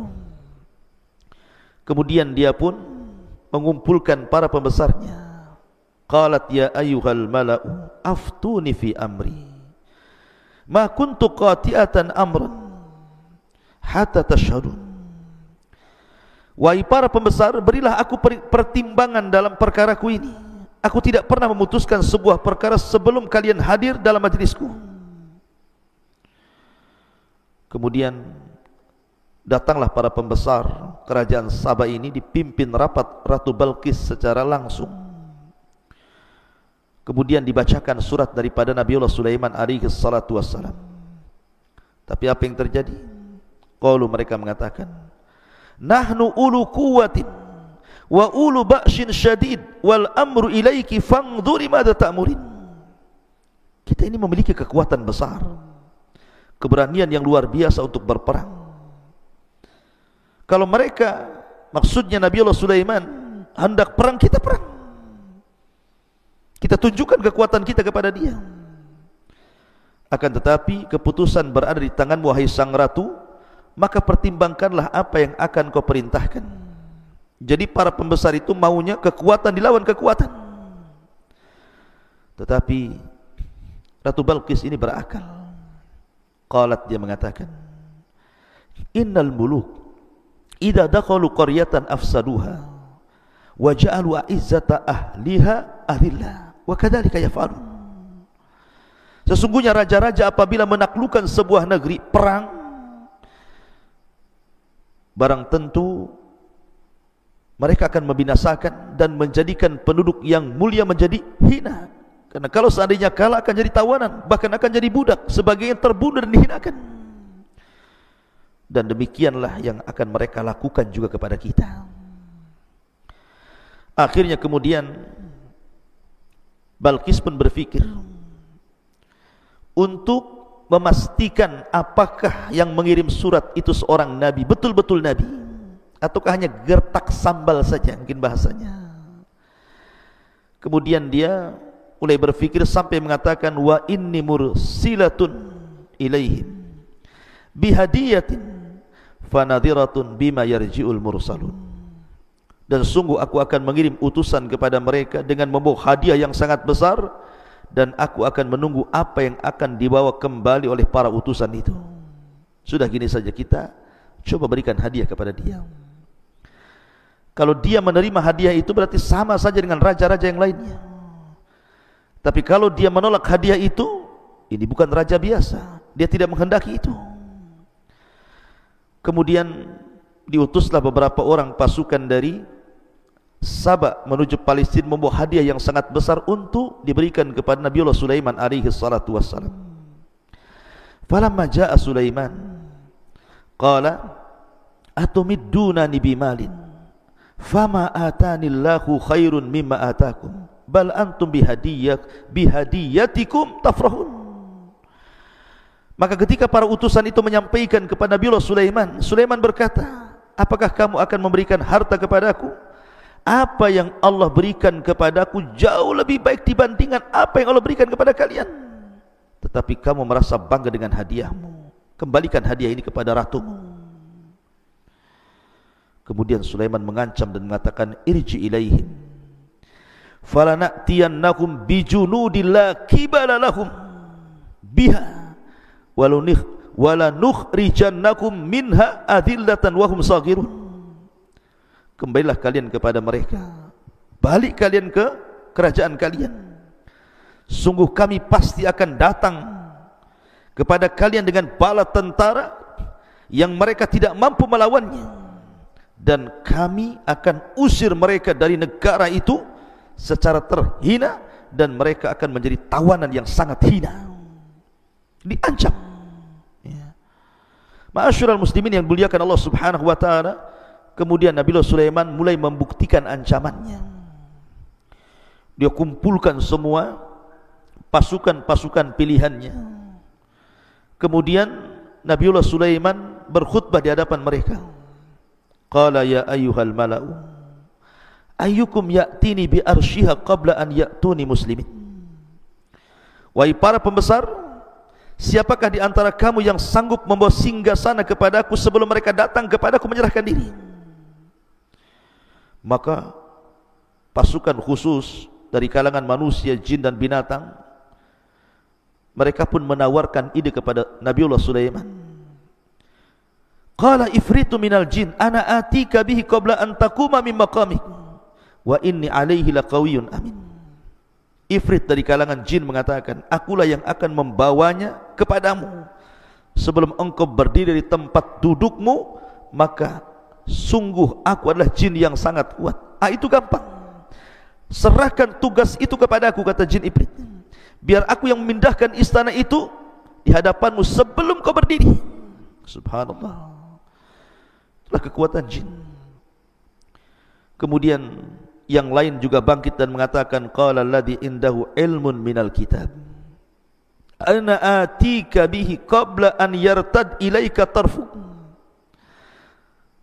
Speaker 1: Kemudian dia pun mengumpulkan para pembesarnya. Qalat ya ayyuhal mala'u aftuni fi amri ma kuntu qati'atan amran hatta tashhadun. Wahai para pembesar, berilah aku pertimbangan dalam perkaraku ini. Aku tidak pernah memutuskan sebuah perkara sebelum kalian hadir dalam majlisku. Kemudian datanglah para pembesar kerajaan Sabah ini, dipimpin rapat Ratu Balqis secara langsung. Kemudian dibacakan surat daripada Nabiullah Sulaiman alaihi salatu wassalam. Tapi apa yang terjadi? Qalu, mereka mengatakan, nahnu ulu quwwatin wa ulu ba'shin syadid wal amru ilaiki fangdhuri madza ta'murin. Kita ini memiliki kekuatan besar, keberanian yang luar biasa untuk berperang. Kalau mereka, maksudnya Nabiullah Sulaiman, hendak perang, kita perang. Kita tunjukkan kekuatan kita kepada dia. Akan tetapi keputusan berada di tanganmu wahai sang ratu, maka pertimbangkanlah apa yang akan kau perintahkan. Jadi para pembesar itu maunya kekuatan dilawan kekuatan. Tetapi Ratu Balqis ini berakal. Qalat, dia mengatakan, innal muluk idza dakhalu qaryatan afsaduha wa ja'alu a'izzata ahliha ahillah wa kadzalika yaf'alun. Sesungguhnya raja-raja apabila menaklukkan sebuah negeri perang, barang tentu mereka akan membinasakan dan menjadikan penduduk yang mulia menjadi hina. Karena kalau seandainya kalah akan jadi tawanan, bahkan akan jadi budak, sebagai yang terbunuh dan dihinakan. Dan demikianlah yang akan mereka lakukan juga kepada kita. Akhirnya kemudian Balqis pun berfikir untuk memastikan apakah yang mengirim surat itu seorang nabi, betul-betul nabi. ataukah hanya gertak sambal saja mungkin bahasanya. Kemudian dia mulai berfikir sampai mengatakan, wa inni mursilatun ilaihim bihadiyatin fanadhiratun bima yarji'ul mursalun. Dan sungguh aku akan mengirim utusan kepada mereka dengan membawa hadiah yang sangat besar, dan aku akan menunggu apa yang akan dibawa kembali oleh para utusan itu. Sudah gini saja kita coba berikan hadiah kepada dia. Kalau dia menerima hadiah itu berarti sama saja dengan raja-raja yang lainnya. Tapi kalau dia menolak hadiah itu, ini bukan raja biasa, dia tidak menghendaki itu. Kemudian diutuslah beberapa orang pasukan dari Sabah menuju Palestina membawa hadiah yang sangat besar untuk diberikan kepada Nabiullah Sulaiman alaihi salatu wassalam. Falamma jaa Sulaiman qala atumiddunani bimalin fama atanillahu khairun mimma atakum bal antum bihadiyatikum tafrahun. Maka ketika para utusan itu menyampaikan kepada Nabiullah Sulaiman, Sulaiman berkata, apakah kamu akan memberikan harta kepadaku? Apa yang Allah berikan kepadaku jauh lebih baik dibandingkan apa yang Allah berikan kepada kalian. Tetapi kamu merasa bangga dengan hadiahmu. Kembalikan hadiah ini kepada ratumu. Kemudian Sulaiman mengancam dan mengatakan, irji ilaihim falana'tiyannakum bijunudin la kibala lahum biha walanukhrijannakum minha adillatan wahum saghirun. Kembalilah kalian kepada mereka, balik kalian ke kerajaan kalian. Sungguh kami pasti akan datang kepada kalian dengan bala tentara yang mereka tidak mampu melawannya, dan kami akan usir mereka dari negara itu secara terhina, dan mereka akan menjadi tawanan yang sangat hina. Diancam ya. Ma'asyiral muslimin yang dimuliakan Allah subhanahu wa ta'ala. Kemudian Nabiullah Sulaiman mulai membuktikan ancamannya. Dia kumpulkan semua pasukan-pasukan pilihannya. Kemudian Nabiullah Sulaiman berkhutbah di hadapan mereka. Qala ya ayyuhal mala'u ayyukum ya'tini bi arsyiha qabla an ya'tuni muslimin. Wahai para pembesar, siapakah di antara kamu yang sanggup membawa singgasana kepadaku sebelum mereka datang kepadaku menyerahkan diri? Maka pasukan khusus dari kalangan manusia, jin dan binatang, mereka pun menawarkan ide kepada Nabiullah Sulaiman. Qala ifritu minal jin ana atika bihi qabla an taquma min maqamik wa inni alaihi laqawiyyun amin. Ifrit dari kalangan jin mengatakan, akulah yang akan membawanya kepadamu sebelum engkau berdiri dari tempat dudukmu, maka sungguh aku adalah jin yang sangat kuat. Itu gampang, serahkan tugas itu kepadaku, kata jin Ifrit, biar aku yang memindahkan istana itu di hadapanmu sebelum kau berdiri. Subhanallah, itulah kekuatan jin. Kemudian yang lain juga bangkit dan mengatakan, qala alladhi indahu ilmun minal kitab ana atika bihi qabla an yartad ilaika tarfu.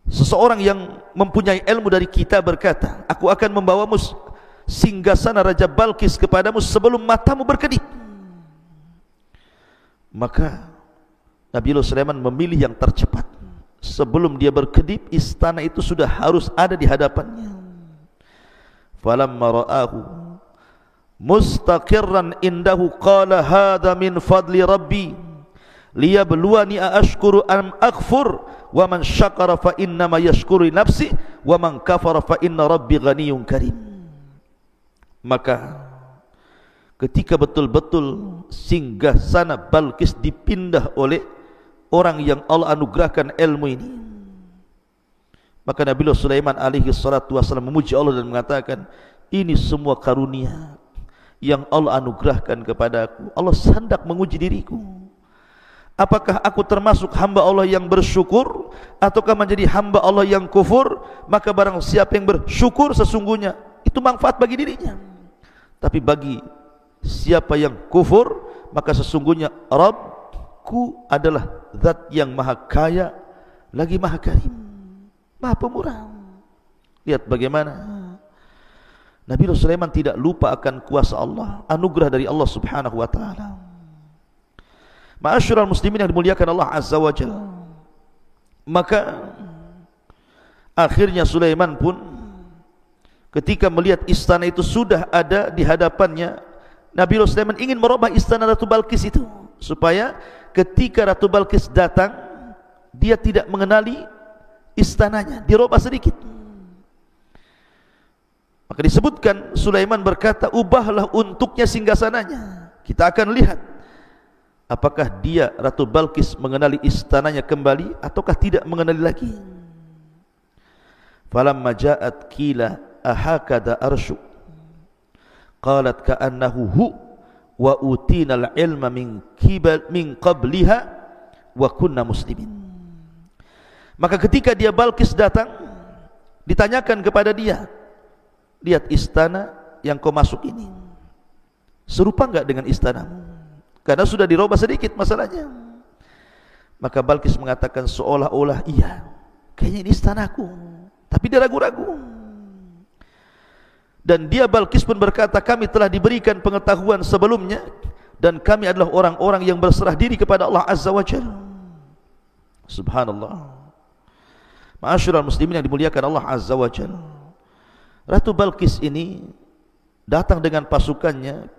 Speaker 1: Seseorang yang mempunyai ilmu dari kita berkata, aku akan membawamu singgasana Raja Balkis kepadamu sebelum matamu berkedip. Maka Nabiullah Sulaiman memilih yang tercepat. Sebelum dia berkedip, istana itu sudah harus ada di hadapannya. Falamma ra'ahu mustaqirran indahu qala hadha min fadli rabbi liyabluwani aashkuru am akfur wa man syakara fa innama yashkuru nafsi wa man kafara fa inna rabbi ghaniyyun karim. Maka ketika betul-betul singgasana Balkis dipindah oleh orang yang Allah anugerahkan ilmu ini, maka Nabiullah Sulaiman alaihi salatu wasallam memuji Allah dan mengatakan, ini semua karunia yang Allah anugerahkan kepadaku. Allah hendak menguji diriku, apakah aku termasuk hamba Allah yang bersyukur ataukah menjadi hamba Allah yang kufur. Maka barang siapa yang bersyukur, sesungguhnya itu manfaat bagi dirinya. Tapi bagi siapa yang kufur, maka sesungguhnya Rabbku adalah zat yang maha kaya lagi maha karim. Maha Pemurah. Lihat bagaimana Nabi Sulaiman tidak lupa akan kuasa Allah, anugerah dari Allah Subhanahu wa taala. Ma'asyiral muslimin yang dimuliakan Allah Azza wa Jalla. Maka akhirnya Sulaiman pun ketika melihat istana itu sudah ada di hadapannya, Nabi Sulaiman ingin merubah istana Ratu Balqis itu, supaya ketika Ratu Balqis datang, dia tidak mengenali istananya, dirubah sedikit. Maka disebutkan Sulaiman berkata, ubahlah untuknya singgasananya. Kita akan lihat apakah dia Ratu Balqis mengenali istananya kembali ataukah tidak mengenali lagi. Falamma ja'at qila ahakada arsyu qalat ka'annahu hu wa utinal ilma min qabliha wa kunna muslimin. Maka ketika dia Balqis datang, ditanyakan kepada dia, lihat istana yang kau masuk ini serupa enggak dengan istanamu? Karena sudah dirubah sedikit masalahnya. Maka Balqis mengatakan seolah-olah iya, kayaknya ini istanaku, tapi dia ragu-ragu. Dan dia Balqis pun berkata, kami telah diberikan pengetahuan sebelumnya dan kami adalah orang-orang yang berserah diri kepada Allah Azza wa Jalla. Subhanallah. Ma'asyiral muslimin yang dimuliakan Allah Azza wa Jalla, Ratu Balqis ini datang dengan pasukannya,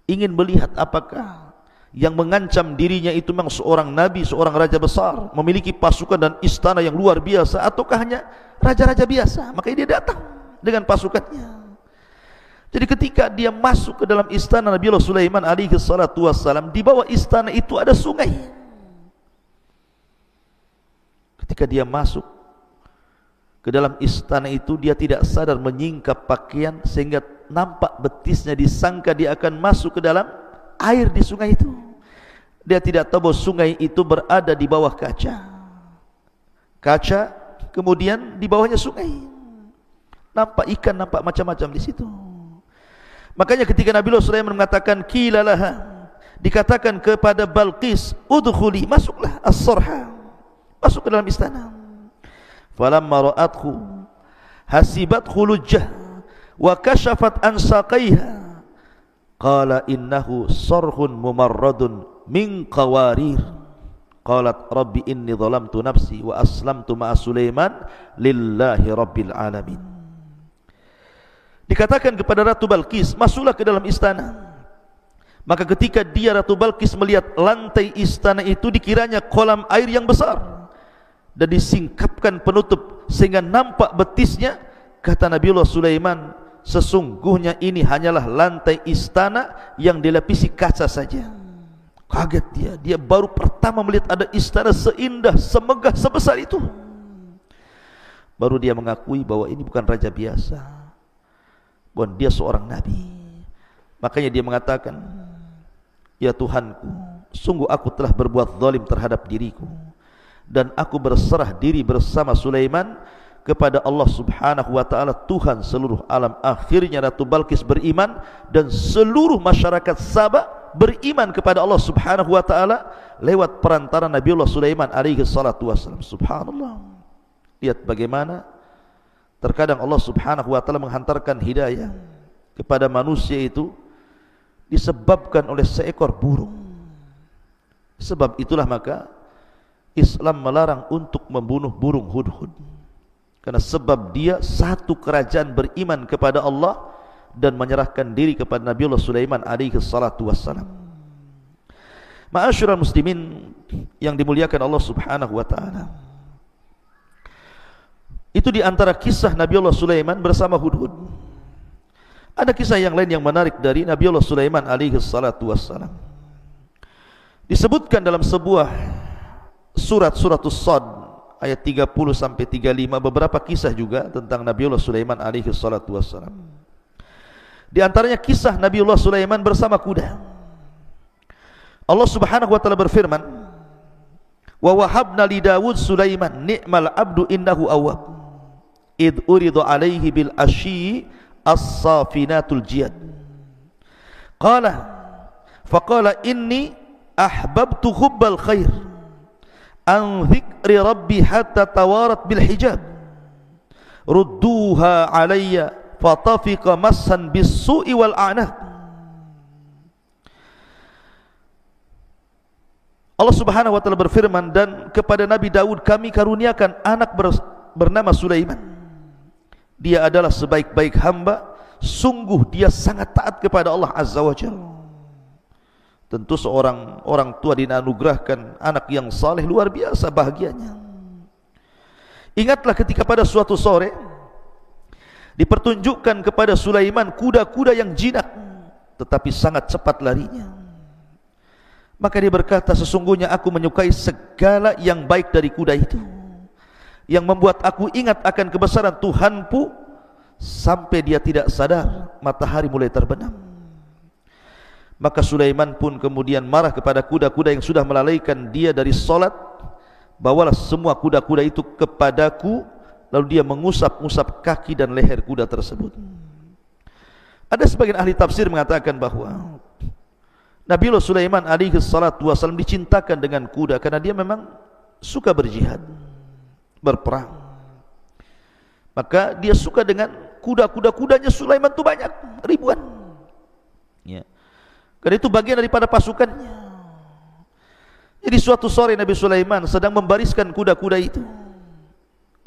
Speaker 1: ingin melihat apakah yang mengancam dirinya itu memang seorang nabi, seorang raja besar, memiliki pasukan dan istana yang luar biasa, ataukah hanya raja-raja biasa. Makanya dia datang dengan pasukannya. Jadi ketika dia masuk ke dalam istana Nabi Sulaiman alaihi salatu wassalam, di bawah istana itu ada sungai. Ketika dia masuk ke dalam istana itu, dia tidak sadar menyingkap pakaian sehingga nampak betisnya, disangka dia akan masuk ke dalam air di sungai itu. Dia tidak tahu bahwa sungai itu berada di bawah kaca. Kaca, kemudian di bawahnya sungai. Nampak ikan, nampak macam-macam di situ. Makanya ketika Nabi Sulaiman mengatakan kilalaha, dikatakan kepada Balqis, udkhuli, masuklah as-sarha, masuk ke dalam istana. Falamma ra'athu hasibathu lujjah wa kashafat an saqaiha qala innahu sarhun mumarradun min qawarir qalat rabbi inni zalamtu nafsi wa aslamtu ma'a Sulaiman lillahi rabbil alamin. Dikatakan kepada Ratu Balqis, masuklah ke dalam istana. Maka ketika dia Ratu Balqis melihat lantai istana itu, dikiranya kolam air yang besar dan disingkapkan penutup sehingga nampak betisnya. Kata Nabiullah Sulaiman, sesungguhnya ini hanyalah lantai istana yang dilapisi kaca saja. Kaget dia baru pertama melihat ada istana seindah, semegah, sebesar itu. Baru dia mengakui bahwa ini bukan raja biasa, bahwa dia seorang nabi. Makanya dia mengatakan, ya Tuhanku, sungguh aku telah berbuat zalim terhadap diriku, dan aku berserah diri bersama Sulaiman kepada Allah Subhanahu wa taala, Tuhan seluruh alam. Akhirnya Ratu Balqis beriman dan seluruh masyarakat Sabah beriman kepada Allah Subhanahu wa taala lewat perantara Nabiullah Sulaiman alaihi salatu wassalam. Subhanallah. Lihat bagaimana terkadang Allah Subhanahu wa taala menghantarkan hidayah kepada manusia itu disebabkan oleh seekor burung. Sebab itulah maka Islam melarang untuk membunuh burung hudhud, karena sebab dia satu kerajaan beriman kepada Allah dan menyerahkan diri kepada Nabiullah Sulaiman alaihi salatu wassalam. Ma'asyiral muslimin yang dimuliakan Allah Subhanahu wa taala, itu di antara kisah Nabiullah Sulaiman bersama hudhud. Ada kisah yang lain yang menarik dari Nabiullah Sulaiman alaihi salatu wassalam. Disebutkan dalam sebuah surat As-Sad ayat 30 sampai 35, beberapa kisah juga tentang Nabiullah Sulaiman alaihi salatu wassalam. Di antaranya kisah Nabiullah Sulaiman bersama kuda. Allah Subhanahu wa taala berfirman, wa wahabna li Daud Sulaiman ni'mal abdu innahu awwab id uridu alaihi bil asyi as-safinatul jiyad qala faqala inni ahbabtu hubbal khair an dzikri rabbi hatta tawarat bil hijab rudduha alayya fatafiqa massan bis-su'i wal a'naq. Allah Subhanahu wa taala berfirman, dan kepada Nabi Daud kami karuniakan anak bernama Sulaiman. Dia adalah sebaik-baik hamba, sungguh dia sangat taat kepada Allah Azza wa Jalla. Tentu seorang orang tua dianugerahkan anak yang saleh, luar biasa bahagianya. Ingatlah ketika pada suatu sore dipertunjukkan kepada Sulaiman kuda-kuda yang jinak tetapi sangat cepat larinya. Maka dia berkata, sesungguhnya aku menyukai segala yang baik dari kuda itu, yang membuat aku ingat akan kebesaran Tuhanku sampai dia tidak sadar matahari mulai terbenam. Maka Sulaiman pun kemudian marah kepada kuda-kuda yang sudah melalaikan dia dari solat. Bawalah semua kuda-kuda itu kepadaku. Lalu dia mengusap-usap kaki dan leher kuda tersebut. Ada sebagian ahli tafsir mengatakan bahwa Nabiullah Sulaiman alaihi salatu wasallam dicintakan dengan kuda karena dia memang suka berjihad, berperang. Maka dia suka dengan kuda-kudanya Sulaiman itu banyak, ribuan. Ya. Karena itu bagian daripada pasukannya. Jadi suatu sore Nabi Sulaiman sedang membariskan kuda-kuda itu.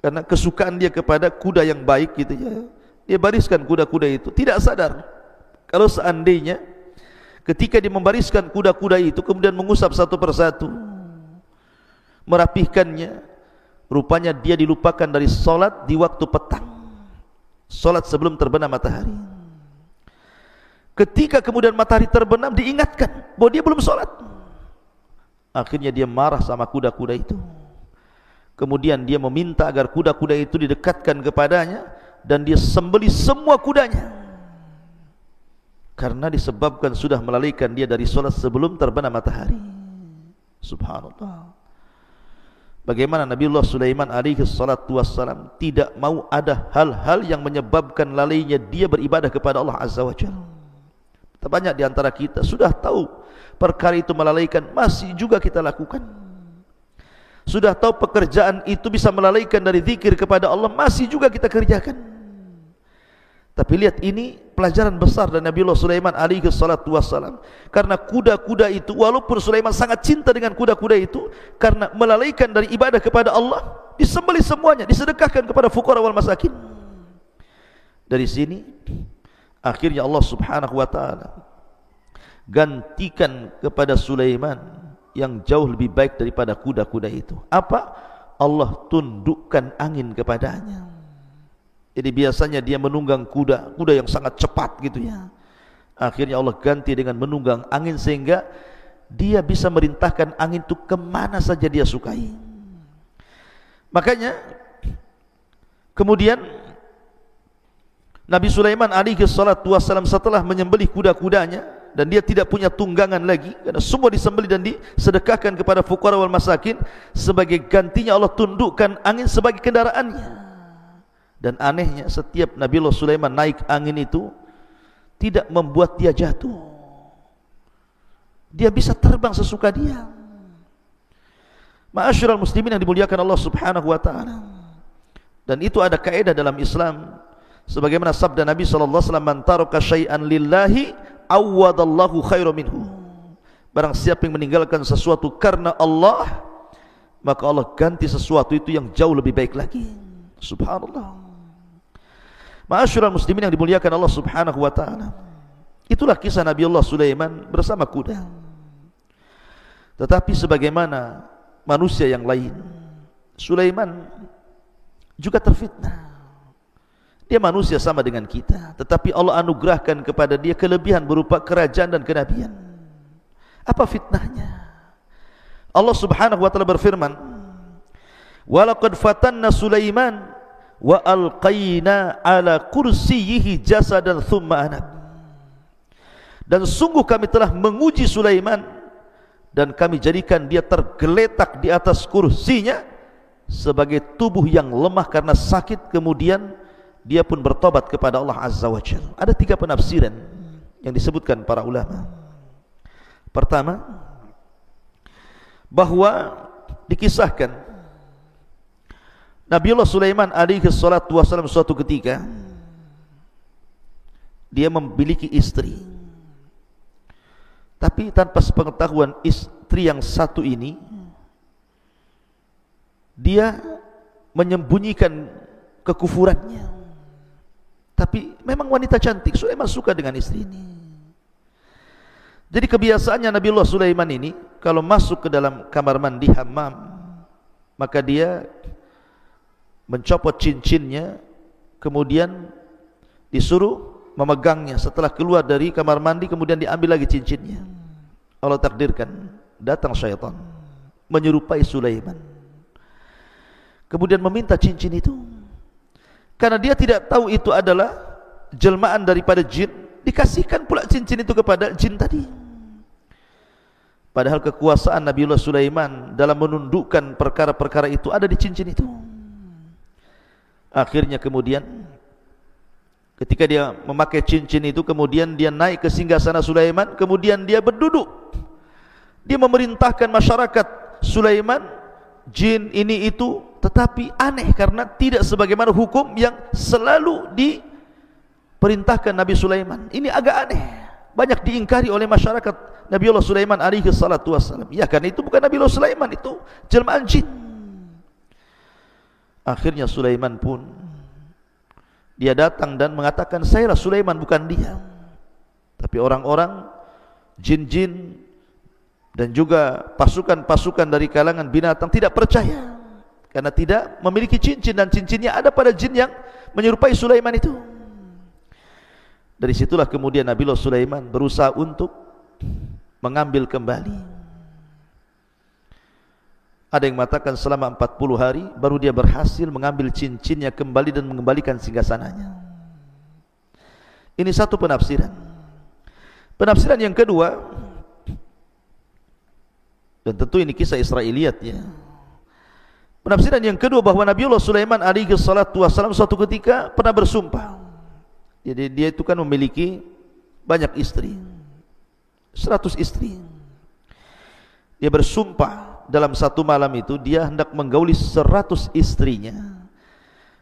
Speaker 1: Karena kesukaan dia kepada kuda yang baik gitu ya. Dia bariskan kuda-kuda itu, tidak sadar kalau seandainya ketika dia membariskan kuda-kuda itu kemudian mengusap satu persatu, merapihkannya, rupanya dia dilupakan dari solat di waktu petang, solat sebelum terbenam matahari. Ketika kemudian matahari terbenam diingatkan bahwa dia belum sholat. Akhirnya dia marah sama kuda-kuda itu. Kemudian dia meminta agar kuda-kuda itu didekatkan kepadanya dan dia sembelih semua kudanya. Karena disebabkan sudah melalaikan dia dari sholat sebelum terbenam matahari. Subhanallah. Bagaimana Nabiullah Sulaiman alaihi salatu wassalam tidak mau ada hal-hal yang menyebabkan lalainya dia beribadah kepada Allah Azza wa Jalla. Banyak di antara kita sudah tahu perkara itu melalaikan, masih juga kita lakukan. Sudah tahu pekerjaan itu bisa melalaikan dari zikir kepada Allah, masih juga kita kerjakan. Tapi lihat, ini pelajaran besar dari Nabiullah Sulaiman alaihi salatu wassalam. Karena kuda-kuda itu, walaupun Sulaiman sangat cinta dengan kuda-kuda itu, karena melalaikan dari ibadah kepada Allah, disembelih semuanya, disedekahkan kepada fuqara wal masakin. Dari sini akhirnya Allah Subhanahu wa taala gantikan kepada Sulaiman yang jauh lebih baik daripada kuda-kuda itu. Apa? Allah tundukkan angin kepadanya. Jadi biasanya dia menunggang kuda yang sangat cepat gitu ya. Akhirnya Allah ganti dengan menunggang angin sehingga dia bisa merintahkan angin itu kemana saja dia sukai. Makanya kemudian Nabi Sulaiman alaihi salatu wassalam setelah menyembelih kuda-kudanya dan dia tidak punya tunggangan lagi karena semua disembelih dan disedekahkan kepada fuqara wal masakin, sebagai gantinya Allah tundukkan angin sebagai kendaraannya. Dan anehnya setiap Nabiullah Sulaiman naik angin itu tidak membuat dia jatuh. Dia bisa terbang sesuka dia. Ma'asyiral muslimin yang dimuliakan Allah Subhanahu wa taala. Dan itu ada kaidah dalam Islam. Sebagaimana sabda Nabi sallallahu alaihi wasallam, "Man taraka syai'an lillahi awwadallahu khairan minhu." Barang siapa yang meninggalkan sesuatu karena Allah, maka Allah ganti sesuatu itu yang jauh lebih baik lagi. Subhanallah. Ma'asyiral muslimin yang dimuliakan Allah Subhanahu wa taala. Itulah kisah Nabiullah Sulaiman bersama kuda. Tetapi sebagaimana manusia yang lain, Sulaiman juga terfitnah. Dia manusia sama dengan kita, tetapi Allah anugerahkan kepada dia kelebihan berupa kerajaan dan kenabian. Apa fitnahnya? Allah Subhanahu wa taala berfirman, "Wa laqad fatanna Sulaiman wa alqaina ala kursiyyihi jasadan thumma anab." Dan sungguh kami telah menguji Sulaiman dan kami jadikan dia tergeletak di atas kursinya sebagai tubuh yang lemah karena sakit, kemudian dia pun bertobat kepada Allah Azza wa Jalla. Ada 3 penafsiran yang disebutkan para ulama. Pertama, bahwa dikisahkan Nabiullah Sulaiman alaihi salatu wasallam suatu ketika dia memiliki istri, tapi tanpa sepengetahuan istri yang satu ini dia menyembunyikan kekufurannya. Tapi memang wanita cantik, Sulaiman suka dengan istri ini. Jadi kebiasaannya Nabiullah Sulaiman ini kalau masuk ke dalam kamar mandi hammam, maka dia mencopot cincinnya, kemudian disuruh memegangnya. Setelah keluar dari kamar mandi, kemudian diambil lagi cincinnya. Allah takdirkan datang syaitan menyerupai Sulaiman, kemudian meminta cincin itu. Karena dia tidak tahu itu adalah jelmaan daripada jin, dikasihkan pula cincin itu kepada jin tadi. Padahal kekuasaan Nabiullah Sulaiman dalam menundukkan perkara-perkara itu ada di cincin itu. Akhirnya kemudian ketika dia memakai cincin itu, kemudian dia naik ke singgasana Sulaiman, kemudian dia berduduk. Dia memerintahkan masyarakat Sulaiman, jin ini itu, tetapi aneh karena tidak sebagaimana hukum yang selalu diperintahkan Nabi Sulaiman. Ini agak aneh, banyak diingkari oleh masyarakat Nabiullah Sulaiman alaihi salatu wassalam. Ya, karena itu bukan Nabiullah Sulaiman, itu jelmaan jin. Akhirnya Sulaiman pun dia datang dan mengatakan, sayalah Sulaiman, bukan dia. Tapi orang-orang jin-jin dan juga pasukan-pasukan dari kalangan binatang tidak percaya, karena tidak memiliki cincin, dan cincinnya ada pada jin yang menyerupai Sulaiman itu. Dari situlah kemudian Nabiullah Sulaiman berusaha untuk mengambil kembali. Ada yang mengatakan selama 40 hari baru dia berhasil mengambil cincinnya kembali dan mengembalikan singgasananya. Ini satu penafsiran. Penafsiran yang kedua, dan tentu ini kisah Israiliyat ya. Penafsiran yang kedua bahwa Nabiullah Sulaiman alaihi salatu wassalam suatu ketika pernah bersumpah. Jadi dia itu kan memiliki banyak istri, 100 istri. Dia bersumpah dalam satu malam itu dia hendak menggauli 100 istrinya,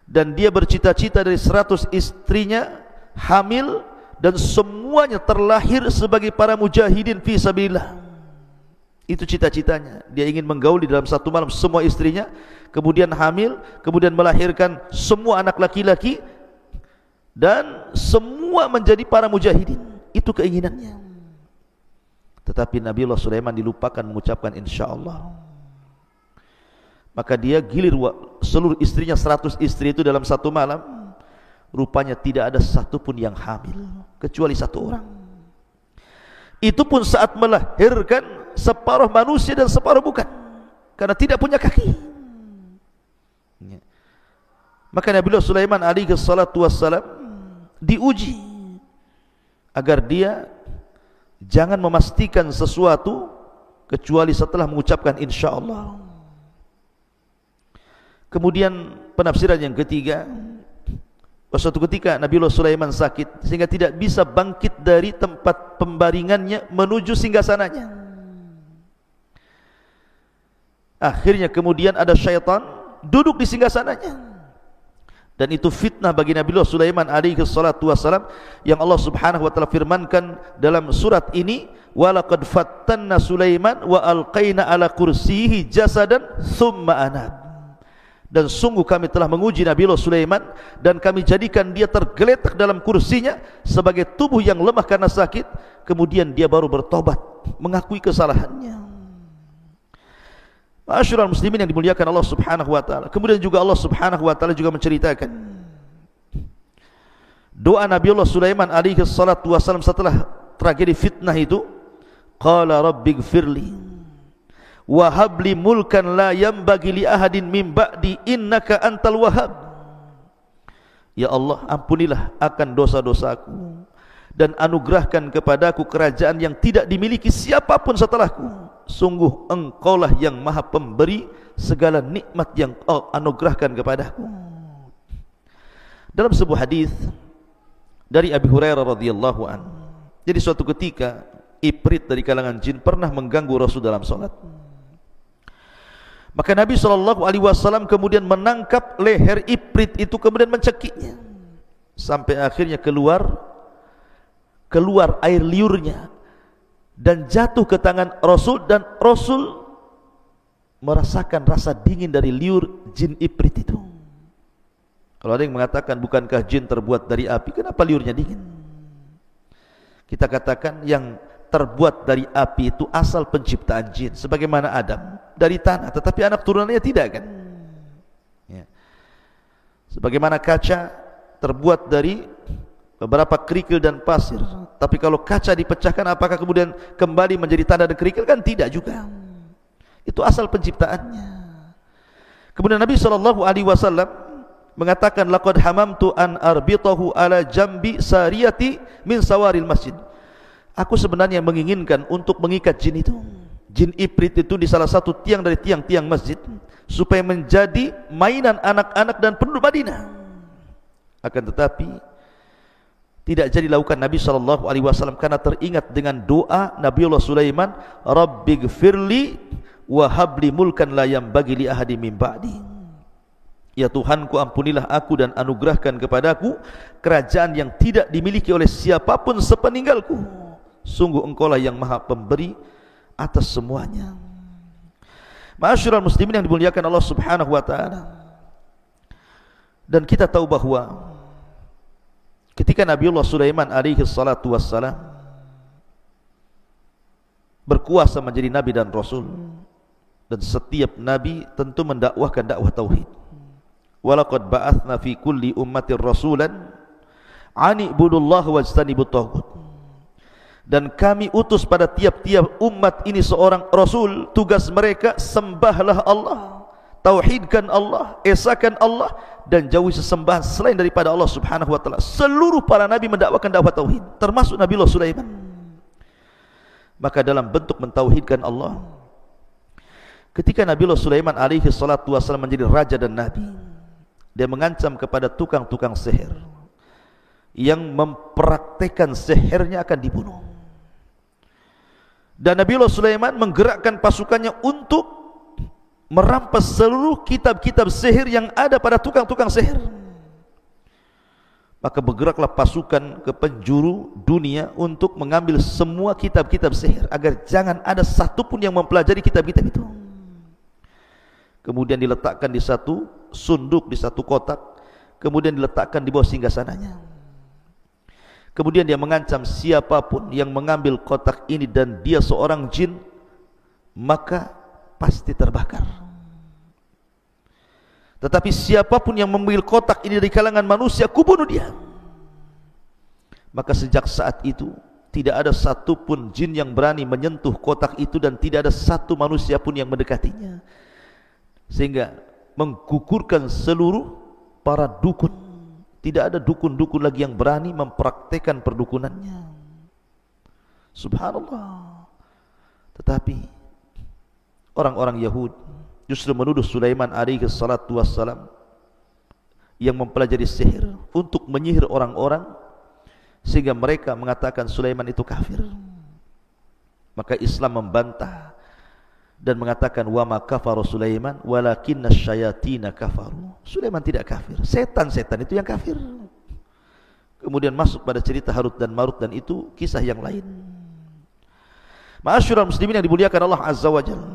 Speaker 1: dan dia bercita-cita dari 100 istrinya hamil, dan semuanya terlahir sebagai para mujahidin fi sabilillah. Itu cita-citanya. Dia ingin menggauli dalam satu malam semua istrinya, kemudian hamil, kemudian melahirkan semua anak laki-laki, dan semua menjadi para mujahidin. Itu keinginannya. Tetapi Nabiullah Sulaiman dilupakan mengucapkan insyaallah. Maka dia gilir seluruh istrinya, 100 istri itu dalam satu malam. Rupanya tidak ada satupun yang hamil, kecuali satu orang. Itu pun saat melahirkan separuh manusia dan separuh bukan, karena tidak punya kaki. Maka Nabiullah Sulaiman alaihi salatu wassalam diuji agar dia jangan memastikan sesuatu kecuali setelah mengucapkan insyaallah. Kemudian penafsiran yang ketiga, suatu ketika Nabiullah Sulaiman sakit sehingga tidak bisa bangkit dari tempat pembaringannya menuju singgasananya. Akhirnya kemudian ada syaitan duduk di singgasananya, dan itu fitnah bagi Nabiullah Sulaiman alaihi salatu wassalam, yang Allah subhanahu wa ta'ala firmankan dalam surat ini, walaqad fattanna Sulaiman wa alqaina ala kursiyihi jasadan thumma anab. Dan sungguh kami telah menguji Nabiullah Sulaiman, dan kami jadikan dia tergeletak dalam kursinya sebagai tubuh yang lemah karena sakit, kemudian dia baru bertobat, mengakui kesalahannya. Ma'asyiral muslimin yang dimuliakan Allah subhanahu wa ta'ala. Kemudian juga Allah subhanahu wa ta'ala juga menceritakan doa Nabiullah Sulaiman alaihi salatu wassalam setelah tragedi fitnah itu. Qala rabbighfirli wa habli mulkan la yanbaghi li ahadin min ba'di innaka antal wahhab. Ya Allah, ampunilah akan dosa-dosaku dan anugerahkan kepadaku kerajaan yang tidak dimiliki siapapun setelahku. Sungguh engkaulah yang maha pemberi segala nikmat yang kau anugerahkan kepadaku. Dalam sebuah hadis dari Abi Hurairah radhiyallahu an, jadi suatu ketika ifrit dari kalangan jin pernah mengganggu Rasul dalam salat. Maka Nabi SAW kemudian menangkap leher Ifrit itu, kemudian mencekiknya sampai akhirnya keluar air liurnya dan jatuh ke tangan Rasul, dan Rasul merasakan rasa dingin dari liur jin Ifrit itu. Kalau ada yang mengatakan bukankah jin terbuat dari api, kenapa liurnya dingin? Kita katakan yang terbuat dari api itu asal penciptaan jin, sebagaimana Adam dari tanah, tetapi anak turunannya tidak kan? Ya. Sebagaimana kaca terbuat dari beberapa kerikil dan pasir, tapi kalau kaca dipecahkan apakah kemudian kembali menjadi tanah dan kerikil? Kan tidak juga. Itu asal penciptaannya. Kemudian Nabi SAW mengatakan, laqad hamamtu an arbitahu ala jambi sariyati min sawaril masjid. Aku sebenarnya menginginkan untuk mengikat jin itu, jin Ifrit itu, di salah satu tiang dari tiang-tiang masjid, supaya menjadi mainan anak-anak dan penduduk Madinah. Akan tetapi tidak jadi lakukan Nabi SAW, karena teringat dengan doa Nabiullah Sulaiman, Rabbighfirli wa habli mulkan la yanbaghi li ahadin min ba'di. Ya Tuhanku, ampunilah aku dan anugerahkan kepadaku kerajaan yang tidak dimiliki oleh siapapun sepeninggalku. Sungguh engkaulah yang maha pemberi atas semuanya. Ma'asyiral muslimin yang dimuliakan Allah Subhanahu wa ta'ala. Dan kita tahu bahwa ketika Nabiullah Sulaiman alaihi salatu wassalam berkuasa menjadi nabi dan rasul, dan setiap nabi tentu mendakwahkan dakwah tauhid. Walaqad ba'athna fi kulli ummatir rasulan ani ibudullaha wajtanibut taghut. Dan kami utus pada tiap-tiap umat ini seorang rasul, tugas mereka sembahlah Allah, tauhidkan Allah, esakan Allah, dan jauhi sesembahan selain daripada Allah Subhanahu wa taala. Seluruh para nabi mendakwakan dakwah tauhid, termasuk Nabiullah Sulaiman. Maka dalam bentuk mentauhidkan Allah, ketika Nabiullah Sulaiman alaihi salatu wasallam menjadi raja dan nabi, dia mengancam kepada tukang-tukang sihir yang mempraktekkan sihirnya akan dibunuh. Dan Nabiullah Sulaiman menggerakkan pasukannya untuk merampas seluruh kitab-kitab sihir yang ada pada tukang-tukang sihir. Maka bergeraklah pasukan ke penjuru dunia untuk mengambil semua kitab-kitab sihir, agar jangan ada satupun yang mempelajari kitab-kitab itu. Kemudian diletakkan di satu sunduk, di satu kotak, kemudian diletakkan di bawah singgasananya. Kemudian dia mengancam, siapapun yang mengambil kotak ini dan dia seorang jin, maka pasti terbakar. Tetapi siapapun yang mengambil kotak ini dari kalangan manusia, kubunuh dia. Maka sejak saat itu tidak ada satupun jin yang berani menyentuh kotak itu, dan tidak ada satu manusia pun yang mendekatinya, sehingga menggugurkan seluruh para dukun. Tidak ada dukun-dukun lagi yang berani mempraktekkan perdukunannya. Subhanallah. Tetapi orang-orang Yahudi justru menuduh Sulaiman alaihi salatu wassalam yang mempelajari sihir untuk menyihir orang-orang, sehingga mereka mengatakan Sulaiman itu kafir. Maka Islam membantah dan mengatakan, wa ma kafara Sulaiman walakinna syayatina kafaru. Sulaiman tidak kafir, setan-setan itu yang kafir. Kemudian masuk pada cerita Harut dan Marut, dan itu kisah yang lain. Ma'asyiral muslimin yang dimuliakan Allah Azza wa Jalla.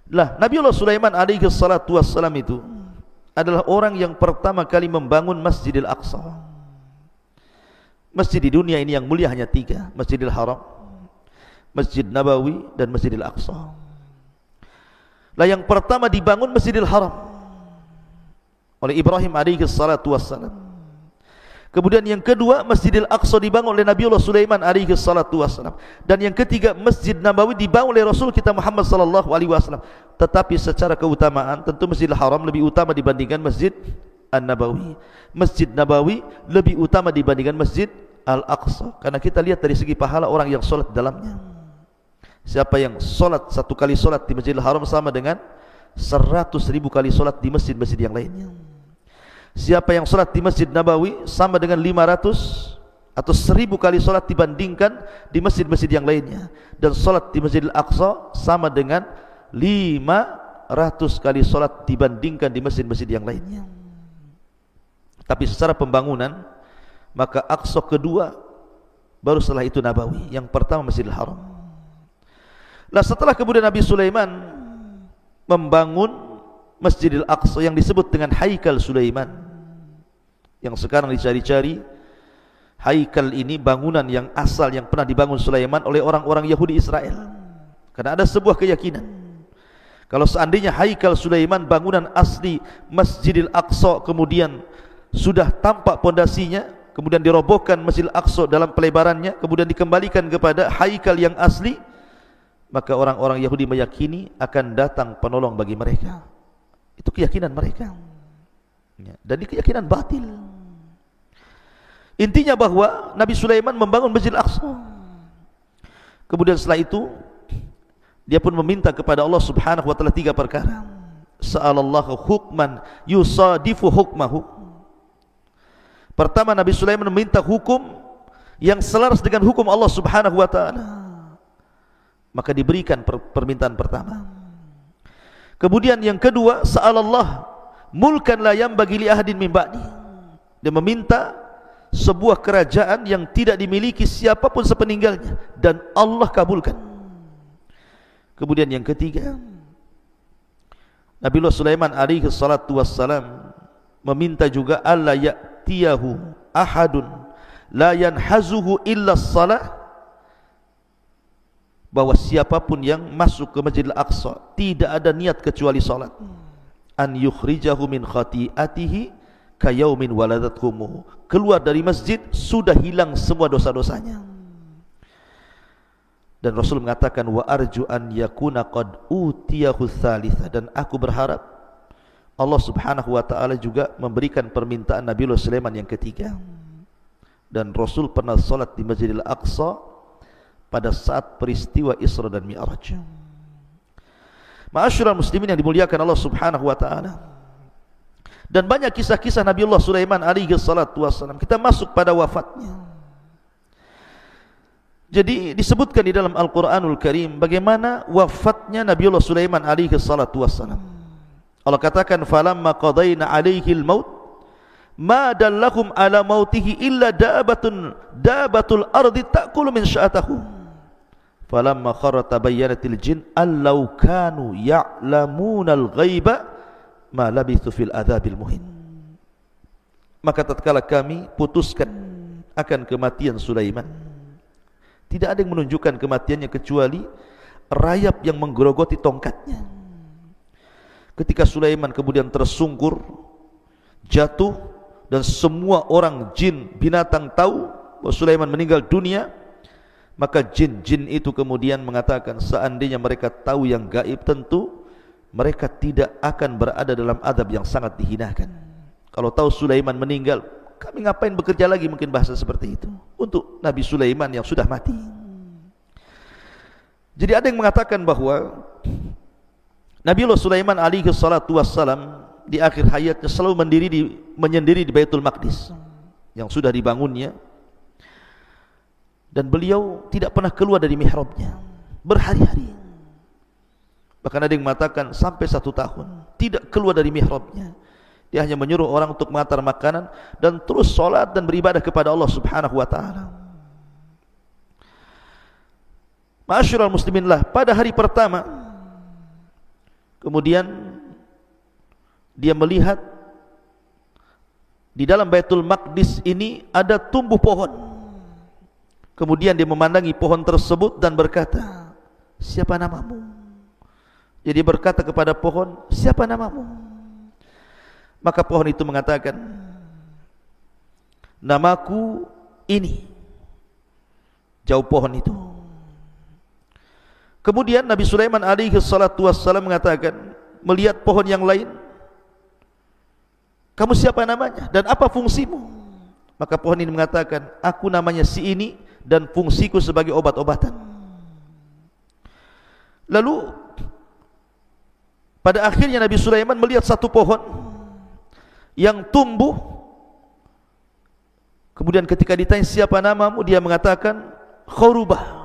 Speaker 1: Lah, Nabiullah Sulaiman alaihi salatu wassalam itu adalah orang yang pertama kali membangun Masjidil Aqsa. Masjid di dunia ini yang mulia hanya 3, Masjidil Haram, Masjid Nabawi, dan Masjidil Aqsa. Lah, yang pertama dibangun Masjidil Haram oleh Ibrahim alaihi salatu wassalam. Kemudian yang kedua Masjidil Aqsa dibangun oleh Nabiullah Sulaiman alaihi salatu wassalam. Dan yang ketiga Masjid Nabawi dibangun oleh Rasul kita Muhammad sallallahu alaihi wasallam. Tetapi secara keutamaan tentu Masjidil Haram lebih utama dibandingkan Masjid An-Nabawi. Masjid Nabawi lebih utama dibandingkan Masjid Al-Aqsa, karena kita lihat dari segi pahala orang yang sholat di dalamnya. Siapa yang sholat satu kali sholat di Masjidil Haram sama dengan 100.000 kali sholat di masjid-masjid yang lainnya. Siapa yang sholat di Masjid Nabawi sama dengan 500 atau 1000 kali sholat dibandingkan di masjid-masjid yang lainnya. Dan sholat di Masjidil Aqsa sama dengan 500 400 kali solat dibandingkan di masjid-masjid yang lainnya. Tapi secara pembangunan, maka Aqsa kedua, baru setelah itu Nabawi. Yang pertama Masjidil Haram. Nah, setelah kemudian Nabi Sulaiman membangun Masjidil Aqsa yang disebut dengan Haikal Sulaiman, yang sekarang dicari-cari, Haikal ini bangunan yang asal yang pernah dibangun Sulaiman oleh orang-orang Yahudi Israel. Karena ada sebuah keyakinan, kalau seandainya Haikal Sulaiman, bangunan asli Masjidil Aqsa, kemudian sudah tampak pondasinya, kemudian dirobohkan Masjidil Aqsa dalam pelebarannya, kemudian dikembalikan kepada Haikal yang asli, maka orang-orang Yahudi meyakini akan datang penolong bagi mereka. Itu keyakinan mereka, dan ini keyakinan batil. Intinya bahwa Nabi Sulaiman membangun Masjidil Aqsa. Kemudian setelah itu dia pun meminta kepada Allah Subhanahu wa taala 3 perkara. Sa'alallahu hukman yusadifu hukmahu. Pertama, Nabi Sulaiman meminta hukum yang selaras dengan hukum Allah Subhanahu wa taala. Maka diberikan permintaan pertama. Kemudian yang kedua, sa'alallah mulkan la yanbaghi li ahadin min ba'di. Dia meminta sebuah kerajaan yang tidak dimiliki siapapun sepeninggalnya, dan Allah kabulkan. Kemudian yang ketiga, Nabiullah Sulaiman alaihi salatu wassalam meminta juga alla ya'tiyahu ahadun la yanhazuhu illa salah, bahwa siapapun yang masuk ke Masjidil Aqsa tidak ada niat kecuali salat. An yukhrijahu min khati'atihi kayaumin waladathumu, keluar dari masjid sudah hilang semua dosa-dosanya. Dan Rasul mengatakan, wa arju an yakuna qad utiyahu tsalitsah, dan aku berharap Allah Subhanahu wa taala juga memberikan permintaan Nabiullah Sulaiman yang ketiga. Dan Rasul pernah salat di Masjidil Aqsa pada saat peristiwa Isra dan Mi'raj. Ma'asyiral muslimin yang dimuliakan Allah Subhanahu wa taala. Dan banyak kisah-kisah Nabiullah Sulaiman alaihi salatu wassalam. Kita masuk pada wafatnya. Jadi disebutkan di dalam Al-Quranul Karim bagaimana wafatnya Nabiullah Sulaiman alaihi salatu wassalam. Allah katakan, falamma qadayna alaihi al-maut ma dallakum ala mautihi illa dabatul ardi ta'kulu min sya'atahu falamma kharra tabayyanatil jin allau kanu ya'lamunal ghaiba ma labithu fil adzabil muhin. Maka tatkala kami putuskan akan kematian Sulaiman, tidak ada yang menunjukkan kematiannya kecuali rayap yang menggerogoti tongkatnya. Ketika Sulaiman kemudian tersungkur, jatuh, dan semua orang, jin, binatang tahu bahwa Sulaiman meninggal dunia, maka jin-jin itu kemudian mengatakan, seandainya mereka tahu yang gaib, tentu mereka tidak akan berada dalam adab yang sangat dihinakan. Kalau tahu Sulaiman meninggal, kami ngapain bekerja lagi, mungkin bahasa seperti itu untuk Nabi Sulaiman yang sudah mati. Jadi ada yang mengatakan bahwa Nabiullah Sulaiman alaihi salatu wassalam di akhir hayatnya selalu menyendiri di Baitul Maqdis yang sudah dibangunnya, dan beliau tidak pernah keluar dari mihrabnya berhari-hari. Bahkan ada yang mengatakan sampai 1 tahun tidak keluar dari mihrabnya. Dia hanya menyuruh orang untuk mengantar makanan dan terus sholat dan beribadah kepada Allah Subhanahu wa ta'ala. Ma'asyiral muslimin, lah pada hari pertama kemudian dia melihat di dalam Baitul Maqdis ini ada tumbuh pohon. Kemudian dia memandangi pohon tersebut dan berkata, siapa namamu? Jadi berkata kepada pohon, siapa namamu? Maka pohon itu mengatakan, namaku ini. Jauh pohon itu. Kemudian Nabi Sulaiman alaihi salatu wassalam mengatakan, melihat pohon yang lain, kamu siapa namanya dan apa fungsimu? Maka pohon ini mengatakan, aku namanya si ini dan fungsiku sebagai obat-obatan. Lalu pada akhirnya Nabi Sulaiman melihat satu pohon yang tumbuh. Kemudian ketika ditanya siapa namamu, dia mengatakan Khurubah.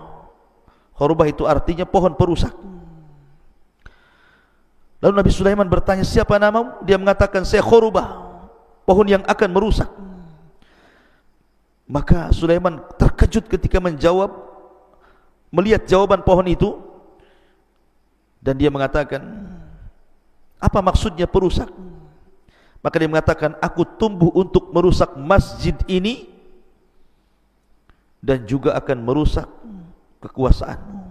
Speaker 1: Khurubah itu artinya pohon perusak. Lalu Nabi Sulaiman bertanya, siapa namamu? Dia mengatakan, saya Khurubah, pohon yang akan merusak. Maka Sulaiman terkejut ketika menjawab, melihat jawaban pohon itu, dan dia mengatakan, apa maksudnya perusak? Maka dia mengatakan, aku tumbuh untuk merusak masjid ini dan juga akan merusak kekuasaanmu.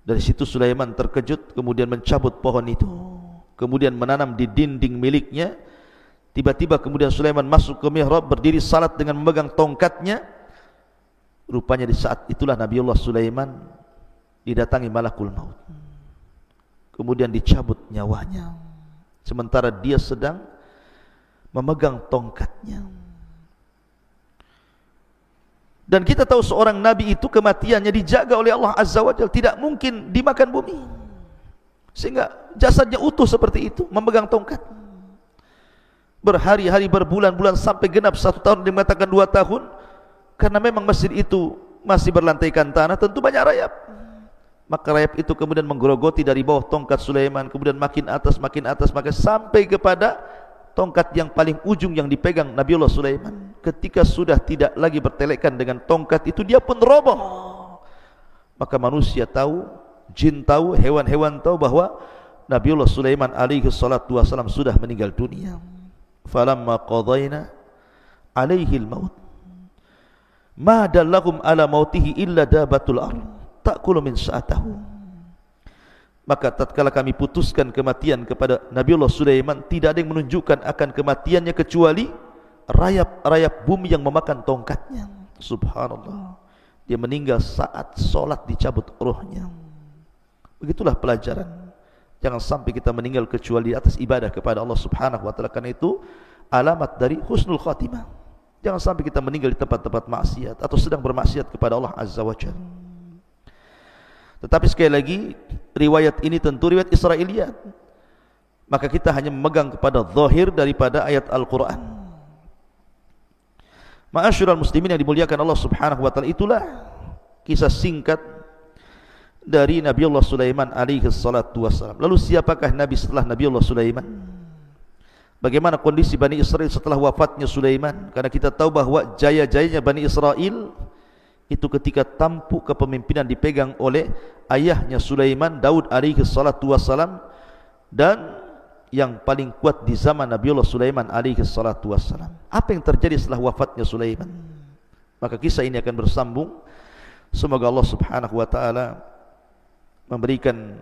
Speaker 1: Dari situ Sulaiman terkejut, kemudian mencabut pohon itu, kemudian menanam di dinding miliknya. Tiba-tiba kemudian Sulaiman masuk ke mihrab, berdiri salat dengan memegang tongkatnya. Rupanya di saat itulah Nabiullah Sulaiman didatangi malakul maut, kemudian dicabut nyawanya, sementara dia sedang memegang tongkatnya. Dan kita tahu seorang nabi itu kematiannya dijaga oleh Allah Azza wa Jalla, tidak mungkin dimakan bumi, sehingga jasadnya utuh seperti itu, memegang tongkat. Berhari-hari, berbulan-bulan, sampai genap 1 tahun, dia mengatakan 2 tahun, karena memang masjid itu masih berlantaikan tanah, tentu banyak rayap. Maka rayap itu kemudian menggerogoti dari bawah tongkat Sulaiman, kemudian makin atas, maka sampai kepada tongkat yang paling ujung yang dipegang Nabiullah Sulaiman. Ketika sudah tidak lagi bertelekan dengan tongkat itu, dia pun roboh. Maka manusia tahu, jin tahu, hewan-hewan tahu bahwa Nabiullah Sulaiman alaihi salatu wassalam sudah meninggal dunia. Falamma qadayna alaihi al-maut ma dallahum ala mautihi illa dabatul ardh ta'kulu min sa'atahu. Maka tatkala kami putuskan kematian kepada Nabiullah Sulaiman, tidak ada yang menunjukkan akan kematiannya kecuali rayap-rayap bumi yang memakan tongkatnya. Subhanallah, dia meninggal saat solat dicabut rohnya. Begitulah pelajaran, jangan sampai kita meninggal kecuali atas ibadah kepada Allah Subhanahu wa ta'ala. Karena itu alamat dari husnul khatimah. Jangan sampai kita meninggal di tempat-tempat maksiat atau sedang bermaksiat kepada Allah Azza wa Jalla. Tetapi sekali lagi, riwayat ini tentu riwayat Israiliyat, maka kita hanya memegang kepada zahir daripada ayat Al-Quran. Ma'asyiral muslimin yang dimuliakan Allah Subhanahu wa ta'ala, itulah kisah singkat dari Nabiullah Sulaiman alaihi salatu wassalam. Lalu siapakah Nabi setelah Nabiullah Sulaiman? Bagaimana kondisi Bani Israel setelah wafatnya Sulaiman? Karena kita tahu bahwa jaya-jayanya Bani Israel itu ketika tampuk kepemimpinan dipegang oleh ayahnya Sulaiman, Daud alaihi salatu wassalam, dan yang paling kuat di zaman Nabiullah Sulaiman alaihi salatu wassalam. Apa yang terjadi setelah wafatnya Sulaiman? Maka kisah ini akan bersambung. Semoga Allah Subhanahu wa ta'ala memberikan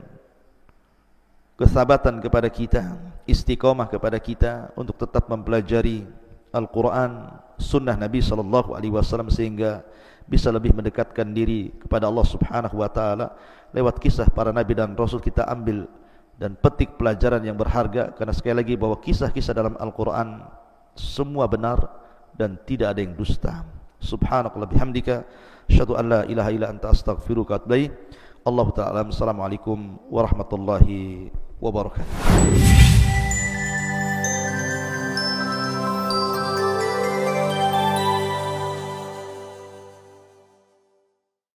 Speaker 1: kesabatan kepada kita, istiqamah kepada kita untuk tetap mempelajari Al-Quran, sunnah Nabi SAW, sehingga bisa lebih mendekatkan diri kepada Allah Subhanahu wa ta'ala. Lewat kisah para Nabi dan Rasul kita ambil dan petik pelajaran yang berharga. Karena sekali lagi bahwa kisah-kisah dalam Al-Quran semua benar dan tidak ada yang dusta. Subhanakallah bihamdika, asyhadu an la ilaha illa anta, astaghfiruka wa atubu ilaik. Allahu ta'ala. Assalamualaikum warahmatullahi wabarakatuh.